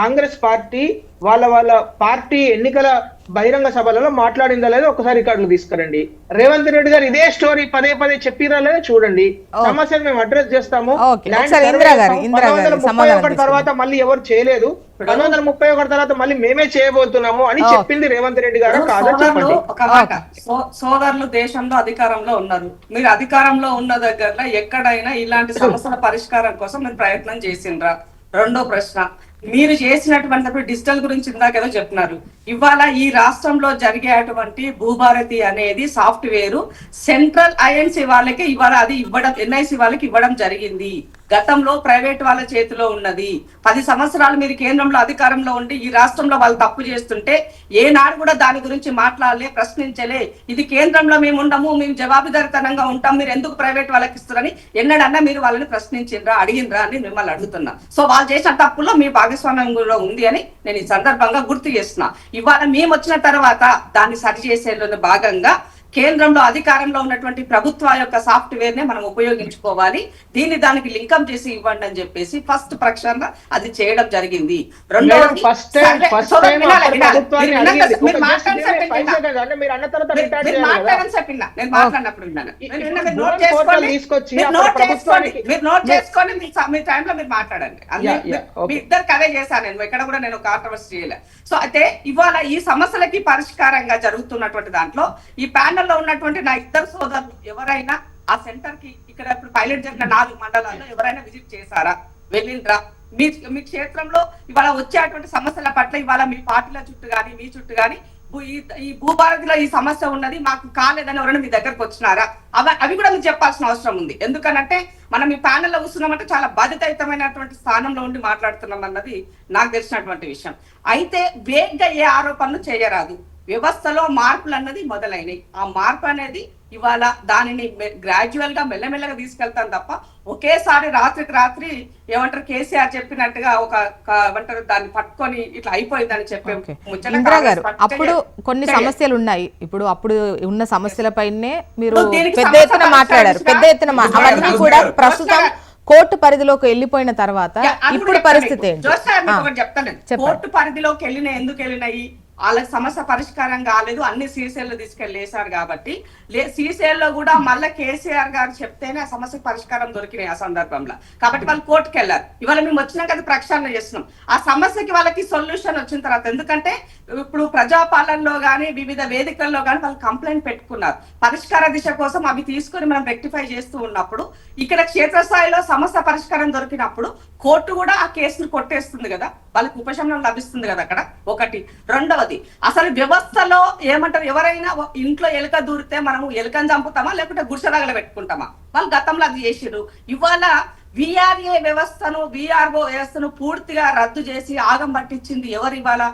కాంగ్రెస్ పార్టీ వాళ్ళ పార్టీ ఎన్నికల బహిరంగ సభలలో మాట్లాడిందా లేదో ఒకసారి రికార్డులు తీసుకురండి. రేవంత్ రెడ్డి గారు ఇదే స్టోరీ పదే చెప్పిరా లేదో చూడండి. సమస్యను మేము అడ్రస్ చేస్తాము. 1931 తర్వాత మళ్ళీ ఎవరు చేయలేదు, 1931 తర్వాత మళ్ళీ మేమే చేయబోతున్నాము అని చెప్పింది రేవంత్ రెడ్డి గారు కాదా చెప్పండి. సోదరులు దేశంలో అధికారంలో ఉన్నారు, మీరు అధికారంలో ఉన్న దగ్గర ఎక్కడైనా ఇలాంటి సమస్యల పరిష్కారం కోసం మీరు ప్రయత్నం చేసిండ్రా? రెండో ప్రశ్న, మీరు చేసినటువంటి డిజిటల్ గురించి ఇందాకేదో చెప్తున్నారు. ఇవాళ ఈ రాష్ట్రంలో జరిగేటువంటి భూభారతి అనేది సాఫ్ట్వేర్ సెంట్రల్ ఐఎన్సీ వాళ్ళకి ఇవాళ అది ఇవ్వడం, ఎన్ఐసి వాళ్ళకి ఇవ్వడం జరిగింది. గతంలో ప్రైవేట్ వాళ్ళ చేతిలో ఉన్నది. 10 సంవత్సరాలు మీరు కేంద్రంలో అధికారంలో ఉండి ఈ రాష్ట్రంలో వాళ్ళు తప్పు చేస్తుంటే ఏనాడు కూడా దాని గురించి మాట్లాడలే, ప్రశ్నించలే. ఇది కేంద్రంలో మేము ఉండము, మేము జవాబుదారితనంగా ఉంటాం, మీరు ఎందుకు ప్రైవేట్ వాళ్ళకి ఇస్తారని ఎన్నడన్నా మీరు వాళ్ళని ప్రశ్నించిండ్రా, అడిగినరా అని మిమ్మల్ని అడుగుతున్నా. సో వాళ్ళు చేసిన తప్పుల్లో మీ భాగస్వామ్యం కూడా ఉంది అని నేను ఈ సందర్భంగా గుర్తు చేస్తున్నా. ఇవాళ మేము వచ్చిన తర్వాత దాన్ని సరిచేసేలో భాగంగా కేంద్రంలో అధికారంలో ఉన్నటువంటి ప్రభుత్వ యొక్క సాఫ్ట్వేర్ నే మనం ఉపయోగించుకోవాలి, దీన్ని దానికి లింకప్ చేసి ఇవ్వండి అని చెప్పేసి ఫస్ట్ ప్రక్షాళన అది చేయడం జరిగింది. రెండవది నేను మాట్లాడినప్పుడు విన్నాను, మీరు నోట్ చేసుకొని మీ టైంలో మీరు మాట్లాడండి. మీ ఇద్దరికి అదే చేశాను నేను, ఎక్కడ కూడా నేను కాంట్రవర్సీ చేయలే. సో అయితే ఇవాళ ఈ సమస్యలకి పరిష్కారంగా జరుగుతున్నటువంటి దాంట్లో ఈ ప్యానెల్ లో ఉన్నటువంటి నా ఇద్దరు సోదరులు ఎవరైనా ఆ సెంటర్ కి ఇక్కడ ఇప్పుడు పైలట్ జరిగిన 4 మండలాల్లో ఎవరైనా విజిట్ చేశారా, వెళ్ళిండ్రా? మీ క్షేత్రంలో ఇవాళ వచ్చేటువంటి సమస్యల పట్ల ఇవాళ మీ పార్టీల చుట్టూ గానీ మీ చుట్టూ గానీ ఈ భూభారతిలో ఈ సమస్య ఉన్నది మాకు కాలేదని ఎవరైనా మీ దగ్గరకు వచ్చినారా? అవి కూడా మీకు చెప్పాల్సిన అవసరం ఉంది. ఎందుకనంటే మనం ఈ ప్యానెల్లో కూర్చున్నామంటే చాలా బాధ్యతాయుతమైనటువంటి స్థానంలో ఉండి మాట్లాడుతున్నాం అన్నది నాకు తెలిసినటువంటి విషయం. అయితే వేగ్గా ఏ ఆరోపణలు చేయరాదు. వ్యవస్థలో మార్పులు అన్నది మొదలైనవి. ఆ మార్పు అనేది ఇవాళ దానిని గ్రాడ్యువల్ గా మెల్లమెల్లగా తీసుకెళ్తాం తప్ప ఒకేసారి రాత్రికి రాత్రి ఏమంటారు కేసీఆర్ చెప్పినట్టుగా ఏమంటారు దాన్ని పట్టుకొని ఇట్లా అయిపోయిందని చెప్పే ఇందిరా గారు అప్పుడు కొన్ని సమస్యలు ఉన్నాయి. ఇప్పుడు అప్పుడు ఉన్న సమస్యలపైనే మీరు పెద్ద ఎత్తున మాట్లాడారు. పెద్ద ఎత్తున అవన్నీ కూడా ప్రస్తుతం కోర్టు పరిధిలోకి వెళ్ళిపోయిన తర్వాత ఇప్పుడు పరిస్థితి చెప్తాను. కోర్టు పరిధిలోకి ఎందుకు వెళ్ళినాయి? వాళ్ళకి సమస్య పరిష్కారం కాలేదు, అన్ని సీసీఎల్ తీసుకెళ్ళేశారు కాబట్టి సీసీఎల్లో కూడా మళ్ళీ కేసీఆర్ గారు చెప్తేనే ఆ సమస్యకు పరిష్కారం దొరికినాయి ఆ సందర్భంలో. కాబట్టి వాళ్ళు కోర్టుకు వెళ్ళారు. ఇవాళ మేము వచ్చినాక అది ప్రక్షాళన చేస్తున్నాం. ఆ సమస్యకి వాళ్ళకి సొల్యూషన్ వచ్చిన తర్వాత, ఎందుకంటే ఇప్పుడు ప్రజాపాలనలో కానీ వివిధ వేదికల్లో కానీ వాళ్ళు కంప్లైంట్ పెట్టుకున్నారు. పరిష్కార దిశ కోసం అవి తీసుకొని మనం రెక్టిఫై చేస్తూ ఉన్నప్పుడు ఇక్కడ క్షేత్రస్థాయిలో సమస్య పరిష్కారం దొరికినప్పుడు కోర్టు కూడా ఆ కేసును కొట్టేస్తుంది కదా, వాళ్ళకి ఉపశమనం లభిస్తుంది కదా అక్కడ. ఒకటి. రెండవది, అసలు వ్యవస్థలో ఏమంటారు, ఎవరైనా ఇంట్లో ఎలుక దూరితే మనము ఎలుకని చంపుతామా లేకుంటే గుడిసెలాగలు పెట్టుకుంటామా? వాళ్ళు గతంలో అది చేసిరు. ఇవాళ విఆర్ఏ వ్యవస్థను విఆర్ఓ వ్యవస్థను పూర్తిగా రద్దు చేసి ఆగం పట్టించింది ఎవరు? ఇవాళ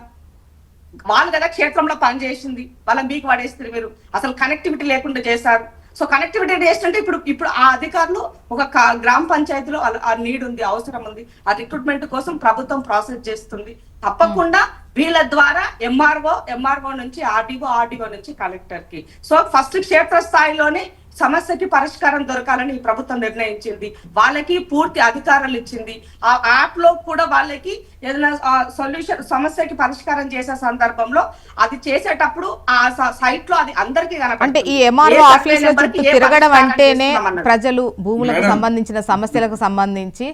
వాళ్ళు కదా క్షేత్రంలో పనిచేసింది. వాళ్ళని మీకు పడేస్తారు మీరు. అసలు కనెక్టివిటీ లేకుండా చేశారు. సో కనెక్టివిటీ చేస్తుంటే ఇప్పుడు ఆ అధికారులు ఒక గ్రామ పంచాయతీలో ఆ నీడ్ ఉంది, అవసరం ఉంది, ఆ రిక్రూట్మెంట్ కోసం ప్రభుత్వం ప్రాసెస్ చేస్తుంది. తప్పకుండా వీళ్ళ ద్వారా ఎంఆర్ఓ నుంచి ఆర్డీఓ నుంచి కలెక్టర్ కి. సో ఫస్ట్ క్షేత్ర స్థాయిలోనే సమస్యకి పరిష్కారం దొరకాలని ఈ ప్రభుత్వం నిర్ణయించింది. వాళ్ళకి పూర్తి అధికారాలు ఇచ్చింది. ఆ యాప్ లో కూడా వాళ్ళకి ఏదైనా సొల్యూషన్ సమస్యకి పరిష్కారం చేసే సందర్భంలో అది చేసేటప్పుడు ఆ సైట్ లో అది అందరికీ అంటే ఈ ఎంఆర్ఓ ఆఫీస్ లో చుట్టూ తిరగడం అంటేనే ప్రజలు భూములకు సంబంధించిన సమస్యలకు సంబంధించి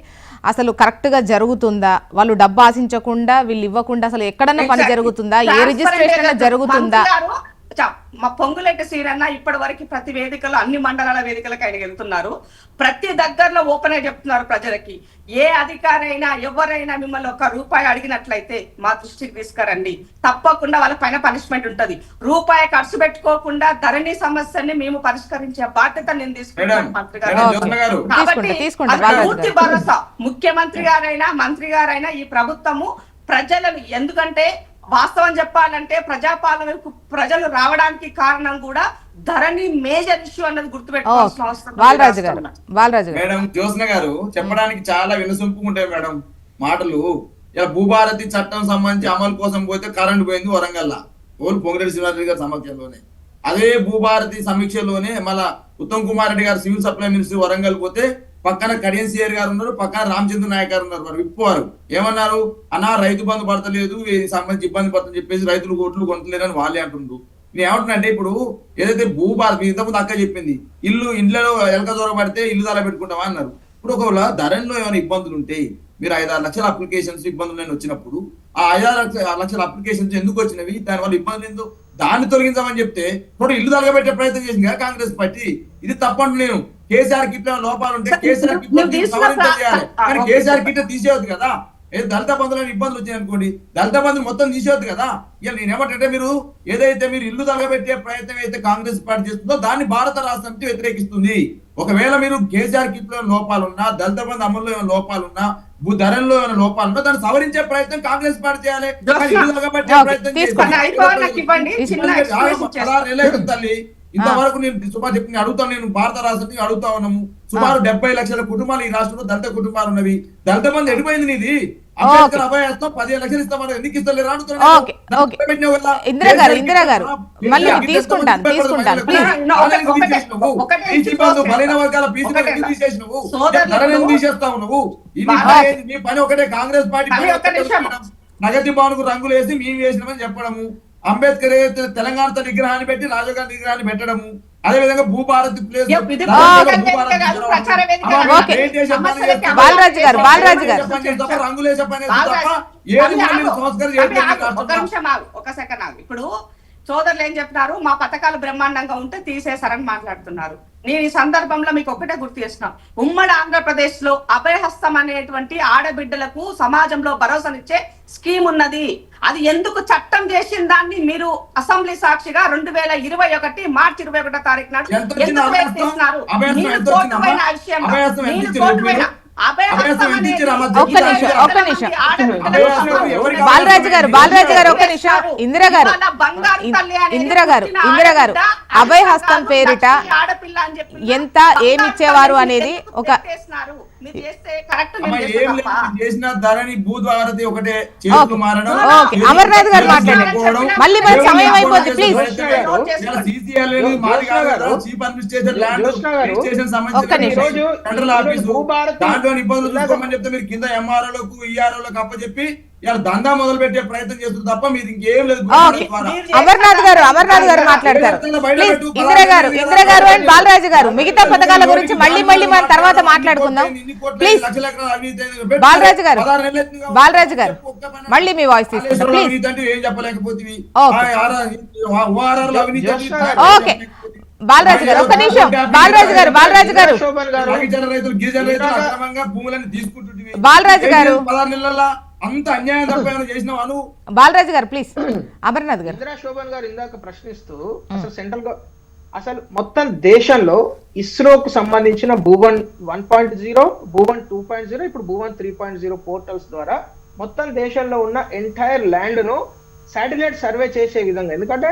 అసలు కరెక్ట్ గా జరుగుతుందా, వాళ్ళు డబ్బు ఆశించకుండా వీళ్ళు ఇవ్వకుండా అసలు ఎక్కడన్నా పని జరుగుతుందా, ఏ రిజిస్ట్రేషన్ జరుగుతుందా? మా పొంగులేటి శ్రీరన్న ఇప్పటి వరకు ప్రతి వేదికలో అన్ని మండలాల వేదికలకు ఆయన వెళ్తున్నారు. ప్రతి దగ్గరలో ఓపెన్ అయి చెప్తున్నారు ప్రజలకి. ఏ అధికారైనా ఎవరైనా మిమ్మల్ని ₹1 అడిగినట్లయితే మా దృష్టికి తీసుకురండి, తప్పకుండా వాళ్ళ పైన పనిష్మెంట్ ఉంటది. రూపాయి ఖర్చు పెట్టుకోకుండా ధరణి సమస్యని మేము పరిష్కరించే బాధ్యత నేను తీసుకుంటాను మంత్రి గారు. కాబట్టి పూర్తి భరోసా ముఖ్యమంత్రి గారైనా మంత్రి గారైనా ఈ ప్రభుత్వము ప్రజలను, ఎందుకంటే వాస్తవం చెప్పాలంటే ప్రజాపాలనకు ప్రజలు రావడానికి కారణం కూడా ధరణి మేజర్ ఇష్యూ అన్నది గుర్తుపెట్టుకోవాల్సిన అవసరం. మేడం జ్యోత్స్న గారు చెప్పడానికి చాలా వినసొంపుకుంటాయి మేడం మాటలు. ఇలా భూభారతి చట్టం సంబంధించి అమలు కోసం పోతే కరెంట్ పోయింది వరంగల్లా, ఓన్లీ పొంగిరెడ్డి శ్రీనివాసరెడ్డి గారి సమక్షంలోనే. అదే భూభారతి సమీక్షలోనే మళ్ళా ఉత్తమ్ కుమార్ రెడ్డి గారు సివిల్ సప్లై మినిస్టర్ వరంగల్ పోతే పక్కన కడియం సిఆర్ గారు ఉన్నారు, పక్కన రామచంద్ర నాయక్ గారు ఉన్నారు. వారు విప్పువారు ఏమన్నారు, అన్నా రైతు బంధు పడతలేదు, సంబంధించి ఇబ్బంది పడుతుందని చెప్పేసి రైతులు ఓట్లు కొంటలేదని వాళ్ళే అంటుండ్రు. నేను ఏమంటున్నా ఇప్పుడు ఏదైతే భూభారతి ఇంతకుముందు అక్క చెప్పింది, ఇండ్లలో ఎలక దూరం పడితే ఇల్లు తల పెట్టుకుంటామా అన్నారు. ఇప్పుడు ఒకవేళ ధరలో ఏమైనా ఇబ్బందులు ఉంటే మీరు 5-6 లక్షల అప్లికేషన్స్ ఇబ్బందులు వచ్చినప్పుడు ఆ 5-6 లక్షల అప్లికేషన్స్ ఎందుకు వచ్చినవి, దానివల్ల ఇబ్బందులు ఎందుకు, దాన్ని తొలగించామని చెప్తే ఇప్పుడు ఇల్లు తలగబెట్టే ప్రయత్నం చేసింది కదా కాంగ్రెస్ పార్టీ. ఇది తప్పండి. నేను కేసీఆర్ కిట్ లోపాలు ఉంటే కేసీఆర్ కిట్ సవరించాలి, కానీ కేసీఆర్ కిట్ తీసేయద్దు కదా. దళిత బంధువులను ఇబ్బందులు వచ్చాయి అనుకోండి, దళిత బంధువులు మొత్తం తీసేయద్దు కదా. ఇక నేనేమంటే మీరు ఏదైతే మీరు ఇల్లు తగలబెట్టే ప్రయత్నం అయితే కాంగ్రెస్ పార్టీ చేస్తుందో దాన్ని భారత రాష్ట్ర సమితి వ్యతిరేకిస్తుంది. ఒకవేళ మీరు కేసీఆర్ కిట్ లో లోపాలున్నా, దళిత బంధు అమల్లో ఏమైనా లోపాలున్నా, ధరల్లో ఏమైనా లోపాలున్నా దాన్ని సవరించే ప్రయత్నం కాంగ్రెస్ పార్టీ చేయాలి. ఇల్లు తగలబెట్టే ప్రయత్నం తల్లి ఇంతవరకు నేను సుమారు చెప్పి అడుగుతాను, నేను భారత రాష్ట్రానికి అడుగుతా ఉన్నాము. సుమారు 70 లక్షల కుటుంబాలు ఈ రాష్ట్రంలో దళిత కుటుంబాలు ఉన్నవి. దళిత బంధు ఎడిపోయింది నీది. అంబేద్కర్ అభయహస్తం 15 లక్షలు ఇస్తామని ఎందుకు ఇస్తలేరు ఇందిరా గారు మళ్ళీ తీసుకుంటాను బలైన వర్గాల బీసీ తీసేసినవు, తీసేస్తావు నువ్వు. నీ పని ఒకటే, కాంగ్రెస్ పార్టీ ప్రగతి భవన్ కు రంగులు వేసి మేము వేసినామని చెప్పడము, అంబేద్కర్ తెలంగాణ విగ్రహాన్ని పెట్టి రాజీవ్ గాంధీ విగ్రహాన్ని పెట్టడము, అదే విధంగా భూభారతి ప్లేస్ రంగులేసే పని ఒక సెకండ్. ఇప్పుడు సోదరులు ఏం చెప్తున్నారు, మా పథకాలు బ్రహ్మాండంగా ఉంటే తీసేశారని మాట్లాడుతున్నారు. నేను ఈ సందర్భంలో మీకు ఒకటే గుర్తు చేస్తున్నా, ఉమ్మడి ఆంధ్రప్రదేశ్ లో అభయహస్తం అనేటువంటి ఆడబిడ్డలకు సమాజంలో భరోసానిచ్చే స్కీమ్ ఉన్నది. అది ఎందుకు చట్టం చేసిన దాన్ని మీరు అసెంబ్లీ సాక్షిగా 2021 మార్చి 21 తారీఖు నాడు ఎందుకు వేస్తున్నారు? బాలరాజు గారు ఒక్క నిమిషం. ఇందిరా గారు అభయహస్తం పేరిట ఎంత ఏమిచ్చేవారు అనేది ఒక అమర్నాథ్ గారు మాట్లాడారు. మళ్ళీ మనకు సమయం అయిపోతుంది, ప్లీజ్ ఒక్క నిమిషం. ఇబ్బందులు చూసుకోమని చెప్తే మీరు కింద ఎంఆర్ఓలకు ఈఆర్ఓలకు అప్పచెప్పి ఇలా దందా మొదలు పెట్టే ప్రయత్నం చేస్తుంది తప్ప మీరు ఇంకేం లేదు. అమర్నాథ్ గారు మాట్లాడతారు. ఇందిరా గారు అండ్ బాలరాజు గారు మిగతా పథకాల గురించి మళ్ళీ మనం తర్వాత మాట్లాడుకుందాం. ప్లీజ్ బాలరాజు గారు మళ్ళీ మీ వాయిస్ తీసుకుంటాం ప్లీజ్. ఏం చెప్పలేకపోతే ఓకే బాలరాజు గారు ఒక్క నిమిషం. బాలరాజు గారు అంత అన్యాయం తప్ప చేసినావు. బాలరాజు గారు ప్లీజ్. అమర్నాథ్ గారు. ఇందిరా శోభన్ గారు ఇందాక ప్రశ్నిస్తూ అసలు మొత్తం దేశంలో ఇస్రోకు సంబంధించిన భూవన్ 1.0, భూవన్ 2.0, ఇప్పుడు భూవన్ 3.0 పోర్టల్స్ ద్వారా మొత్తం దేశంలో ఉన్న ఎంటైర్ ల్యాండ్ ను శాటిలైట్ సర్వే చేసే విధంగా, ఎందుకంటే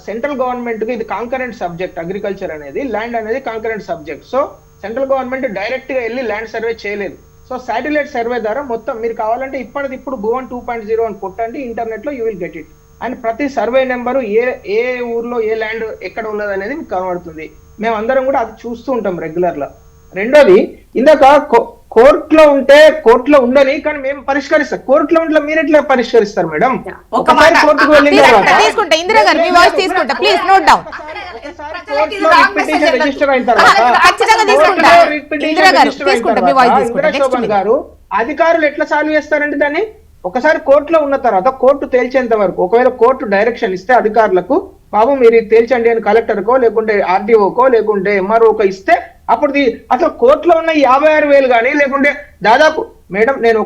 సెంట్రల్ గవర్నమెంట్ కి ఇది కాంకరెంట్ సబ్జెక్ట్, అగ్రికల్చర్ అనేది, ల్యాండ్ అనేది concurrent subject. So central government direct గా వెళ్ళి ల్యాండ్ సర్వే చేయలేదు. సో శాటిలైట్ సర్వే ద్వారా మొత్తం మీరు కావాలంటే ఇప్పుడు భువన్ 2.0 అని కొట్టండి ఇంటర్నెట్ లో, you will get it. And ప్రతి సర్వే నెంబరు ఏ ఊర్లో ఏ ల్యాండ్ ఎక్కడ ఉన్నది అనేది మీకు కనబడుతుంది. మేము అందరం కూడా అది చూస్తూ ఉంటాం రెగ్యులర్ గా. రెండోది, ఇందాక కోర్టులో ఉండని కానీ మేము పరిష్కరిస్తాం. కోర్టులో ఉంటే మీరు ఎట్లా పరిష్కరిస్తారు మేడం? ఒకసారి కోర్టుకు వెళ్ళిన గారు అధికారులు ఎట్లా సాల్వ్ చేస్తారంటే దాన్ని ఒకసారి కోర్టులో ఉన్న తర్వాత కోర్టు తేల్చేంత వరకు, ఒకవేళ కోర్టు డైరెక్షన్ ఇస్తే అధికారులకు బాబు మీరు తేల్చండి అని కలెక్టర్కో లేకుంటే ఆర్డీఓకో లేకుంటే ఎంఆర్ఓకో ఇస్తే అప్పుడు అసలు కోర్టులో ఉన్న 56,000 కానీ లేకుంటే దాదాపు మేడం నేను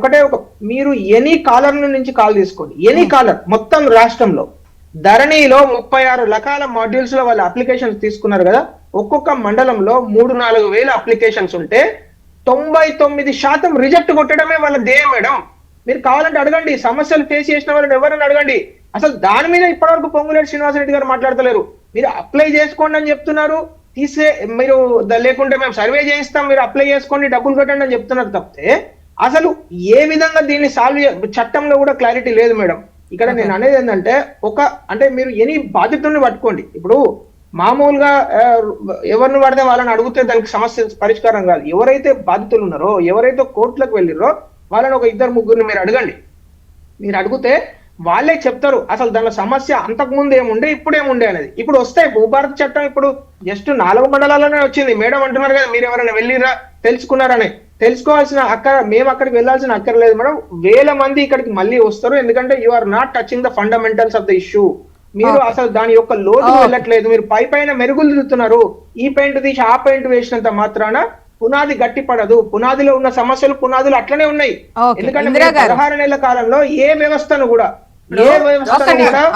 మీరు ఎనీ కాలర్ నుంచి కాల్ తీసుకోండి, ఎనీ కాలర్ మొత్తం రాష్ట్రంలో ధరణిలో 36 రకాల మాడ్యూల్స్ లో వాళ్ళ అప్లికేషన్స్ తీసుకున్నారు కదా. ఒక్కొక్క మండలంలో 3-4 వేల అప్లికేషన్స్ ఉంటే 99% రిజెక్ట్ కొట్టడమే వాళ్ళ ధ్యేయం మేడం. మీరు కావాలంటే అడగండి, సమస్యలు ఫేస్ చేసిన వాళ్ళని ఎవరైనా అడగండి. అసలు దాని మీద ఇప్పటివరకు పొంగులేటి శ్రీనివాసరెడ్డి గారు మాట్లాడతలేరు. మీరు అప్లై చేసుకోండి అని చెప్తున్నారు, మీరు లేకుంటే మేము సర్వే చేయిస్తాం, మీరు అప్లై చేసుకోండి డబ్బులు కట్టండి అని చెప్తున్నారు తప్పితే అసలు ఏ విధంగా దీన్ని సాల్వ్ చట్టంలో కూడా క్లారిటీ లేదు మేడం. ఇక్కడ నేను అనేది ఏంటంటే అంటే మీరు ఎనీ బాధితుల్ని పట్టుకోండి. ఇప్పుడు మామూలుగా ఎవరిని పడితే వాళ్ళని అడిగితే దానికి సమస్య పరిష్కారం కాదు. ఎవరైతే బాధితులు ఉన్నారో, ఎవరైతే కోర్టులకు వెళ్ళిరో వాళ్ళని 2-3 మీరు అడగండి. మీరు అడిగితే వాళ్ళే చెప్తారు అసలు దాని సమస్య అంతకుముందు ఏముండే ఇప్పుడు ఏముండే అనేది. ఇప్పుడు వస్తాయి భూభారత చట్టం ఇప్పుడు జస్ట్ 4 మండలాల్లోనే వచ్చింది. మేడం అంటున్నారు కదా మీరు ఎవరైనా వెళ్ళిరా తెలుసుకున్నారని. తెలుసుకోవాల్సిన మేము అక్కడికి వెళ్ళాల్సిన అక్కర్లేదు మేడం. 1000 మంది ఇక్కడికి మళ్ళీ వస్తారు. ఎందుకంటే you are not touching the fundamentals of the issue. మీరు అసలు దాని యొక్క లోతు వెళ్ళట్లేదు. మీరు పైన మెరుగులు దిద్దుతున్నారు. ఈ పెయింట్ తీసి ఆ పెయింట్ వేసినంత మాత్రాన పునాది గట్టిపడదు. పునాదిలో ఉన్న సమస్యలు పునాదులు అట్లనే ఉన్నాయి. Okay. ఎందుకంటే ఇందిరా మీరు గారు. 16 నెలల కాలంలో ఏ వ్యవస్థను కూడా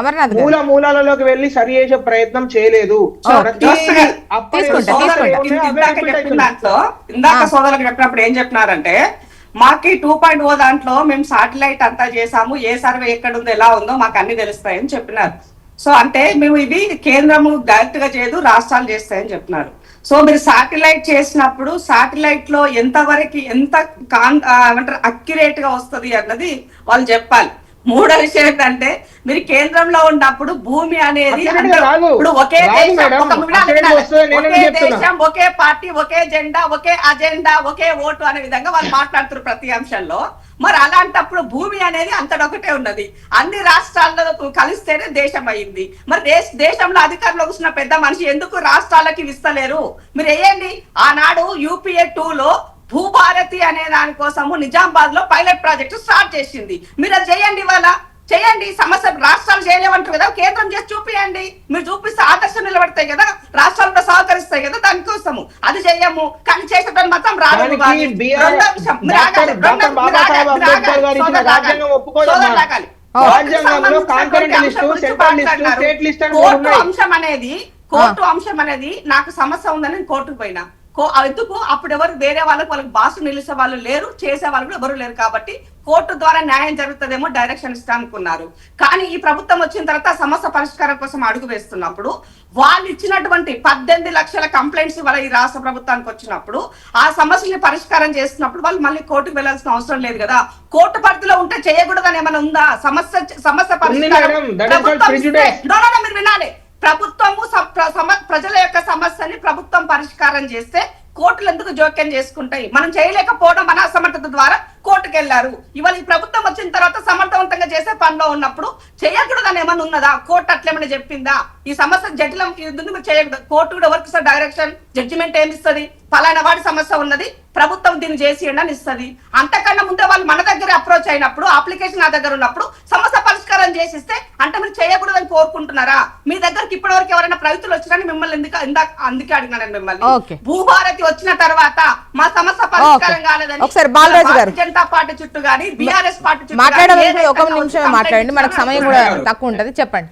అమర్నాథ్ గారు. మూలాలలోకి వెళ్ళి సరి చేసే ప్రయత్నం చేయలేదు. ప్రతి అప్పటి ఇందాక సోదరులకు చెప్పినప్పుడు ఏం చెప్పినారంటే మాకి 2.0 దాంట్లో మేము సాటిలైట్ అంతా చేసాము, ఏ సర్వే ఎక్కడ ఉందో ఎలా ఉందో మాకు అన్ని తెలుస్తాయని చెప్పినారు. సో అంటే మేము ఇది కేంద్రము డైరెక్ట్ గా చేయదు, రాష్ట్రాలు చేస్తాయని చెప్పినారు. సో మీరు సాటిలైట్ చేసినప్పుడు సాటిలైట్ లో ఎంతవరకు ఎంత ఏమంటారు అక్యురేట్ గా వస్తుంది అన్నది వాళ్ళు చెప్పాలి. మూడో విషయం ఏంటంటే మీరు కేంద్రంలో ఉన్నప్పుడు భూమి అనేది ఇప్పుడు ఒకే దేశం ఒకే పార్టీ ఒకే జెండా ఒకే అజెండా ఒకే ఓటు అనే విధంగా వాళ్ళు మాట్లాడుతున్నారు ప్రతి అంశంలో. మరి అలాంటప్పుడు భూమి అనేది అంతటొకటే ఉన్నది. అన్ని రాష్ట్రాల్లో కలిస్తేనే దేశం అయింది. మరి దేశంలో అధికారంలో కూర్చున్న పెద్ద మనిషి ఎందుకు రాష్ట్రాలకి ఇస్తలేరు? మీరు వేయండి. ఆనాడు UPA 2లో భూభారతి అనే దానికోసము నిజామాబాద్ లో పైలట్ ప్రాజెక్ట్ స్టార్ట్ చేసింది. మీరు అది చేయండి, ఇవాళ చేయండి. సమస్య రాష్ట్రాలు చేయలేమంటారు కదా, కేంద్రం చేసి చూపియండి. మీరు చూపిస్తే ఆదర్శం నిలబడతాయి కదా, రాష్ట్రాలు కూడా సహకరిస్తాయి కదా దానికోసము. అది చెయ్యము కానీ చేసేటప్పుడు మాత్రం రాదు. కోర్టు అంశం అనేది నాకు సమస్య ఉందని కోర్టుకు పోయినా ఎందుకు అప్పుడు ఎవరు వేరే వాళ్ళకి బాసు నిలిచే వాళ్ళు లేరు, చేసే వాళ్ళు కూడా ఎవరు లేరు. కాబట్టి కోర్టు ద్వారా న్యాయం జరుగుతుందేమో డైరెక్షన్ ఇస్తా అనుకున్నారు. కానీ ఈ ప్రభుత్వం వచ్చిన తర్వాత సమస్య పరిష్కారం కోసం అడుగు వేస్తున్నప్పుడు వాళ్ళు ఇచ్చినటువంటి 18 లక్షల కంప్లైంట్స్ వాళ్ళ ఈ రాష్ట్ర ప్రభుత్వానికి వచ్చినప్పుడు ఆ సమస్యని పరిష్కారం చేస్తున్నప్పుడు వాళ్ళు మళ్ళీ కోర్టుకు వెళ్లాల్సిన అవసరం లేదు కదా. కోర్టు పరిధిలో ఉంటే చేయకూడదని ఏమైనా ఉందా? సమస్య పరిష్కారం మీరు వినాలి. ప్రభుత్వము ప్రజల యొక్క సమస్యని ప్రభుత్వం పరిష్కారం చేస్తే కోర్టులు ఎందుకు జోక్యం చేసుకుంటాయి? మనం చేయలేకపోవడం మన అసమర్థత ద్వారా కోర్టుకు వెళ్లారు. ఇవాళ ఈ ప్రభుత్వం వచ్చిన తర్వాత సమర్థవంతంగా చేసే పనిలో ఉన్నప్పుడు చేయకూడదని ఏమైనా ఉన్నదా? కోర్టు అట్లేమైనా చెప్పిందా? ఈ సమస్య జడ్జిలం చేయకూడదు. కోర్టు కూడా ఎవరికి సార్ డైరెక్షన్ జడ్జిమెంట్ ఏమి ఇస్తుంది? ఫలానా వాడి సమస్య ఉన్నది, ప్రభుత్వం దీన్ని చేసియండి అని ఇస్తుంది. అంతకన్నా ముందే వాళ్ళు మన దగ్గర అప్రోచ్ అయినప్పుడు అప్లికేషన్ నా దగ్గర ఉన్నప్పుడు సమస్య పరిష్కారం చేసిస్తే అంటే మీరు చేయకూడదని కోరుకుంటున్నారా? మీ దగ్గరికి ఇప్పటి వరకు ఎవరైనా రైతులు వచ్చినా మిమ్మల్ని అందుకే అడిగినాను మిమ్మల్ని. భూభారతి వచ్చిన తర్వాత మా సమస్య పరిష్కారం కాలేదని జనతా పార్టీ చుట్టూ గానీ బీఆర్ఎస్ పార్టీ చుట్టూ ఒక నిమిషం మాట్లాడండి, మనకు సమయం కూడా తక్కువ ఉంటది. చెప్పండి.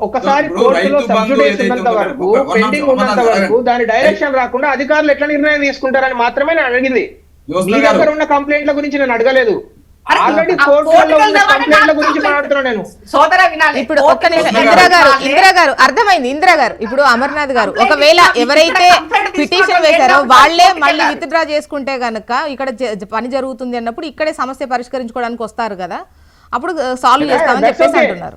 ఒకసారి కోర్టులో సబ్జుడిస్ ఉన్నంత వరకు పెండింగ్ ఉన్నంత వరకు దాని డైరెక్షన్ రాకుండా అధికారులు ఎట్లా నిర్ణయం తీసుకుంటారని మాత్రమే నేను అడిగింది. మీ దగ్గర ఉన్న కంప్లైంట్ల గురించి నేను అడగలేదు. ఆల్రెడీ కోర్టులో ఉన్న కంప్లైంట్ల గురించి మాట్లాడుతున్నా నేను. ఇప్పుడు ఒక్క నిమిషం ఇందిరా గారు అర్థమైంది. ఇందిరా గారు ఇప్పుడు అమర్నాథ్ గారు ఒకవేళ ఎవరైతే పిటిషన్ వేశారో వాళ్లే మళ్ళీ విత్డ్రా చేసుకుంటే గనక ఇక్కడ పని జరుగుతుంది అన్నప్పుడు ఇక్కడే సమస్య పరిష్కరించుకోవడానికి వస్తారు కదా, అప్పుడు సాల్వ్ చేస్తామని చెప్పేసి అంటున్నారు.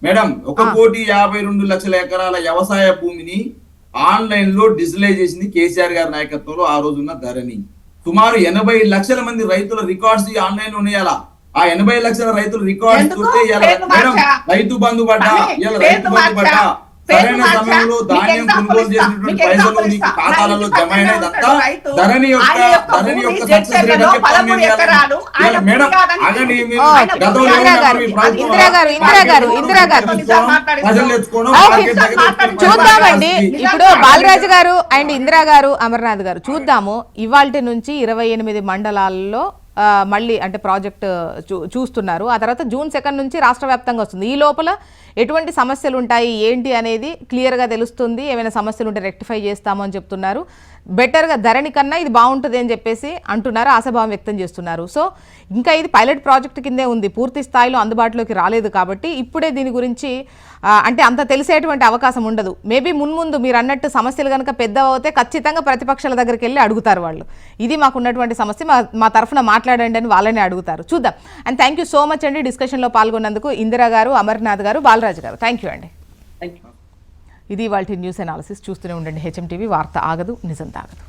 మేడం 1,52,00,000 ఎకరాల వ్యవసాయ భూమిని ఆన్లైన్ లో డిజిటలైజ్ చేసింది కేసీఆర్ గారి నాయకత్వంలో ఆ రోజున్న ధరణి. సుమారు 80 లక్షల మంది రైతుల రికార్డ్స్ ఆన్లైన్ లో ఉన్నాయాలా? ఆ 80 లక్షల రైతుల రికార్డ్స్ చూస్తే మేడం రైతు బంధు పడ్డా, రైతు బంధు పడ్డా సరైన సమయంలో ధాన్యం కొనుగోలు చేసినటువంటి పైసలు నీకు ఖాతాలలో జమ అయినదంతా ధరణి యొక్క సక్సెస్ రేట్ అని చెప్తాను మేడం. అగని చూద్దామండి. ఇప్పుడు బాలరాజు గారు అండ్ ఇందిరా గారు, అమర్నాథ్ గారు చూద్దాము. ఇవాల్టి నుంచి 28 మండలాల్లో మళ్ళీ అంటే ప్రాజెక్ట్ చూస్తున్నారు. ఆ తర్వాత June 2 నుంచి రాష్ట్ర వ్యాప్తంగా వస్తుంది. ఈ లోపల ఎటువంటి సమస్యలు ఉంటాయి ఏంటి అనేది క్లియర్గా తెలుస్తుంది. ఏమైనా సమస్యలు ఉంటే రెక్టిఫై చేస్తాము అని చెప్తున్నారు. బెటర్గా ధరణి కన్నా ఇది బాగుంటుంది అని చెప్పేసి అంటున్నారు, ఆశాభావం వ్యక్తం చేస్తున్నారు. సో ఇంకా ఇది పైలట్ ప్రాజెక్ట్ కిందే ఉంది, పూర్తి స్థాయిలో అందుబాటులోకి రాలేదు. కాబట్టి ఇప్పుడే దీని గురించి అంటే అంత తెలిసేటువంటి అవకాశం ఉండదు. మేబీ మున్ముందు మీరు అన్నట్టు సమస్యలు కనుక పెద్ద అవుతే ఖచ్చితంగా ప్రతిపక్షాల దగ్గరికి వెళ్ళి అడుగుతారు వాళ్ళు, ఇది మాకున్నటువంటి సమస్య మా తరఫున మాట్లాడండి అని వాళ్ళని అడుగుతారు. చూద్దాం. And thank you so much అండి డిస్కషన్లో పాల్గొన్నందుకు ఇందిరా గారు, అమర్నాథ్ గారు, బాలరాజు గారు. థ్యాంక్ యూ అండి. ఇది వాళ్ళ న్యూస్ అనాలిసిస్. చూస్తూనే ఉండండి HM TV. వార్త ఆగదు, నిజం తాగదు.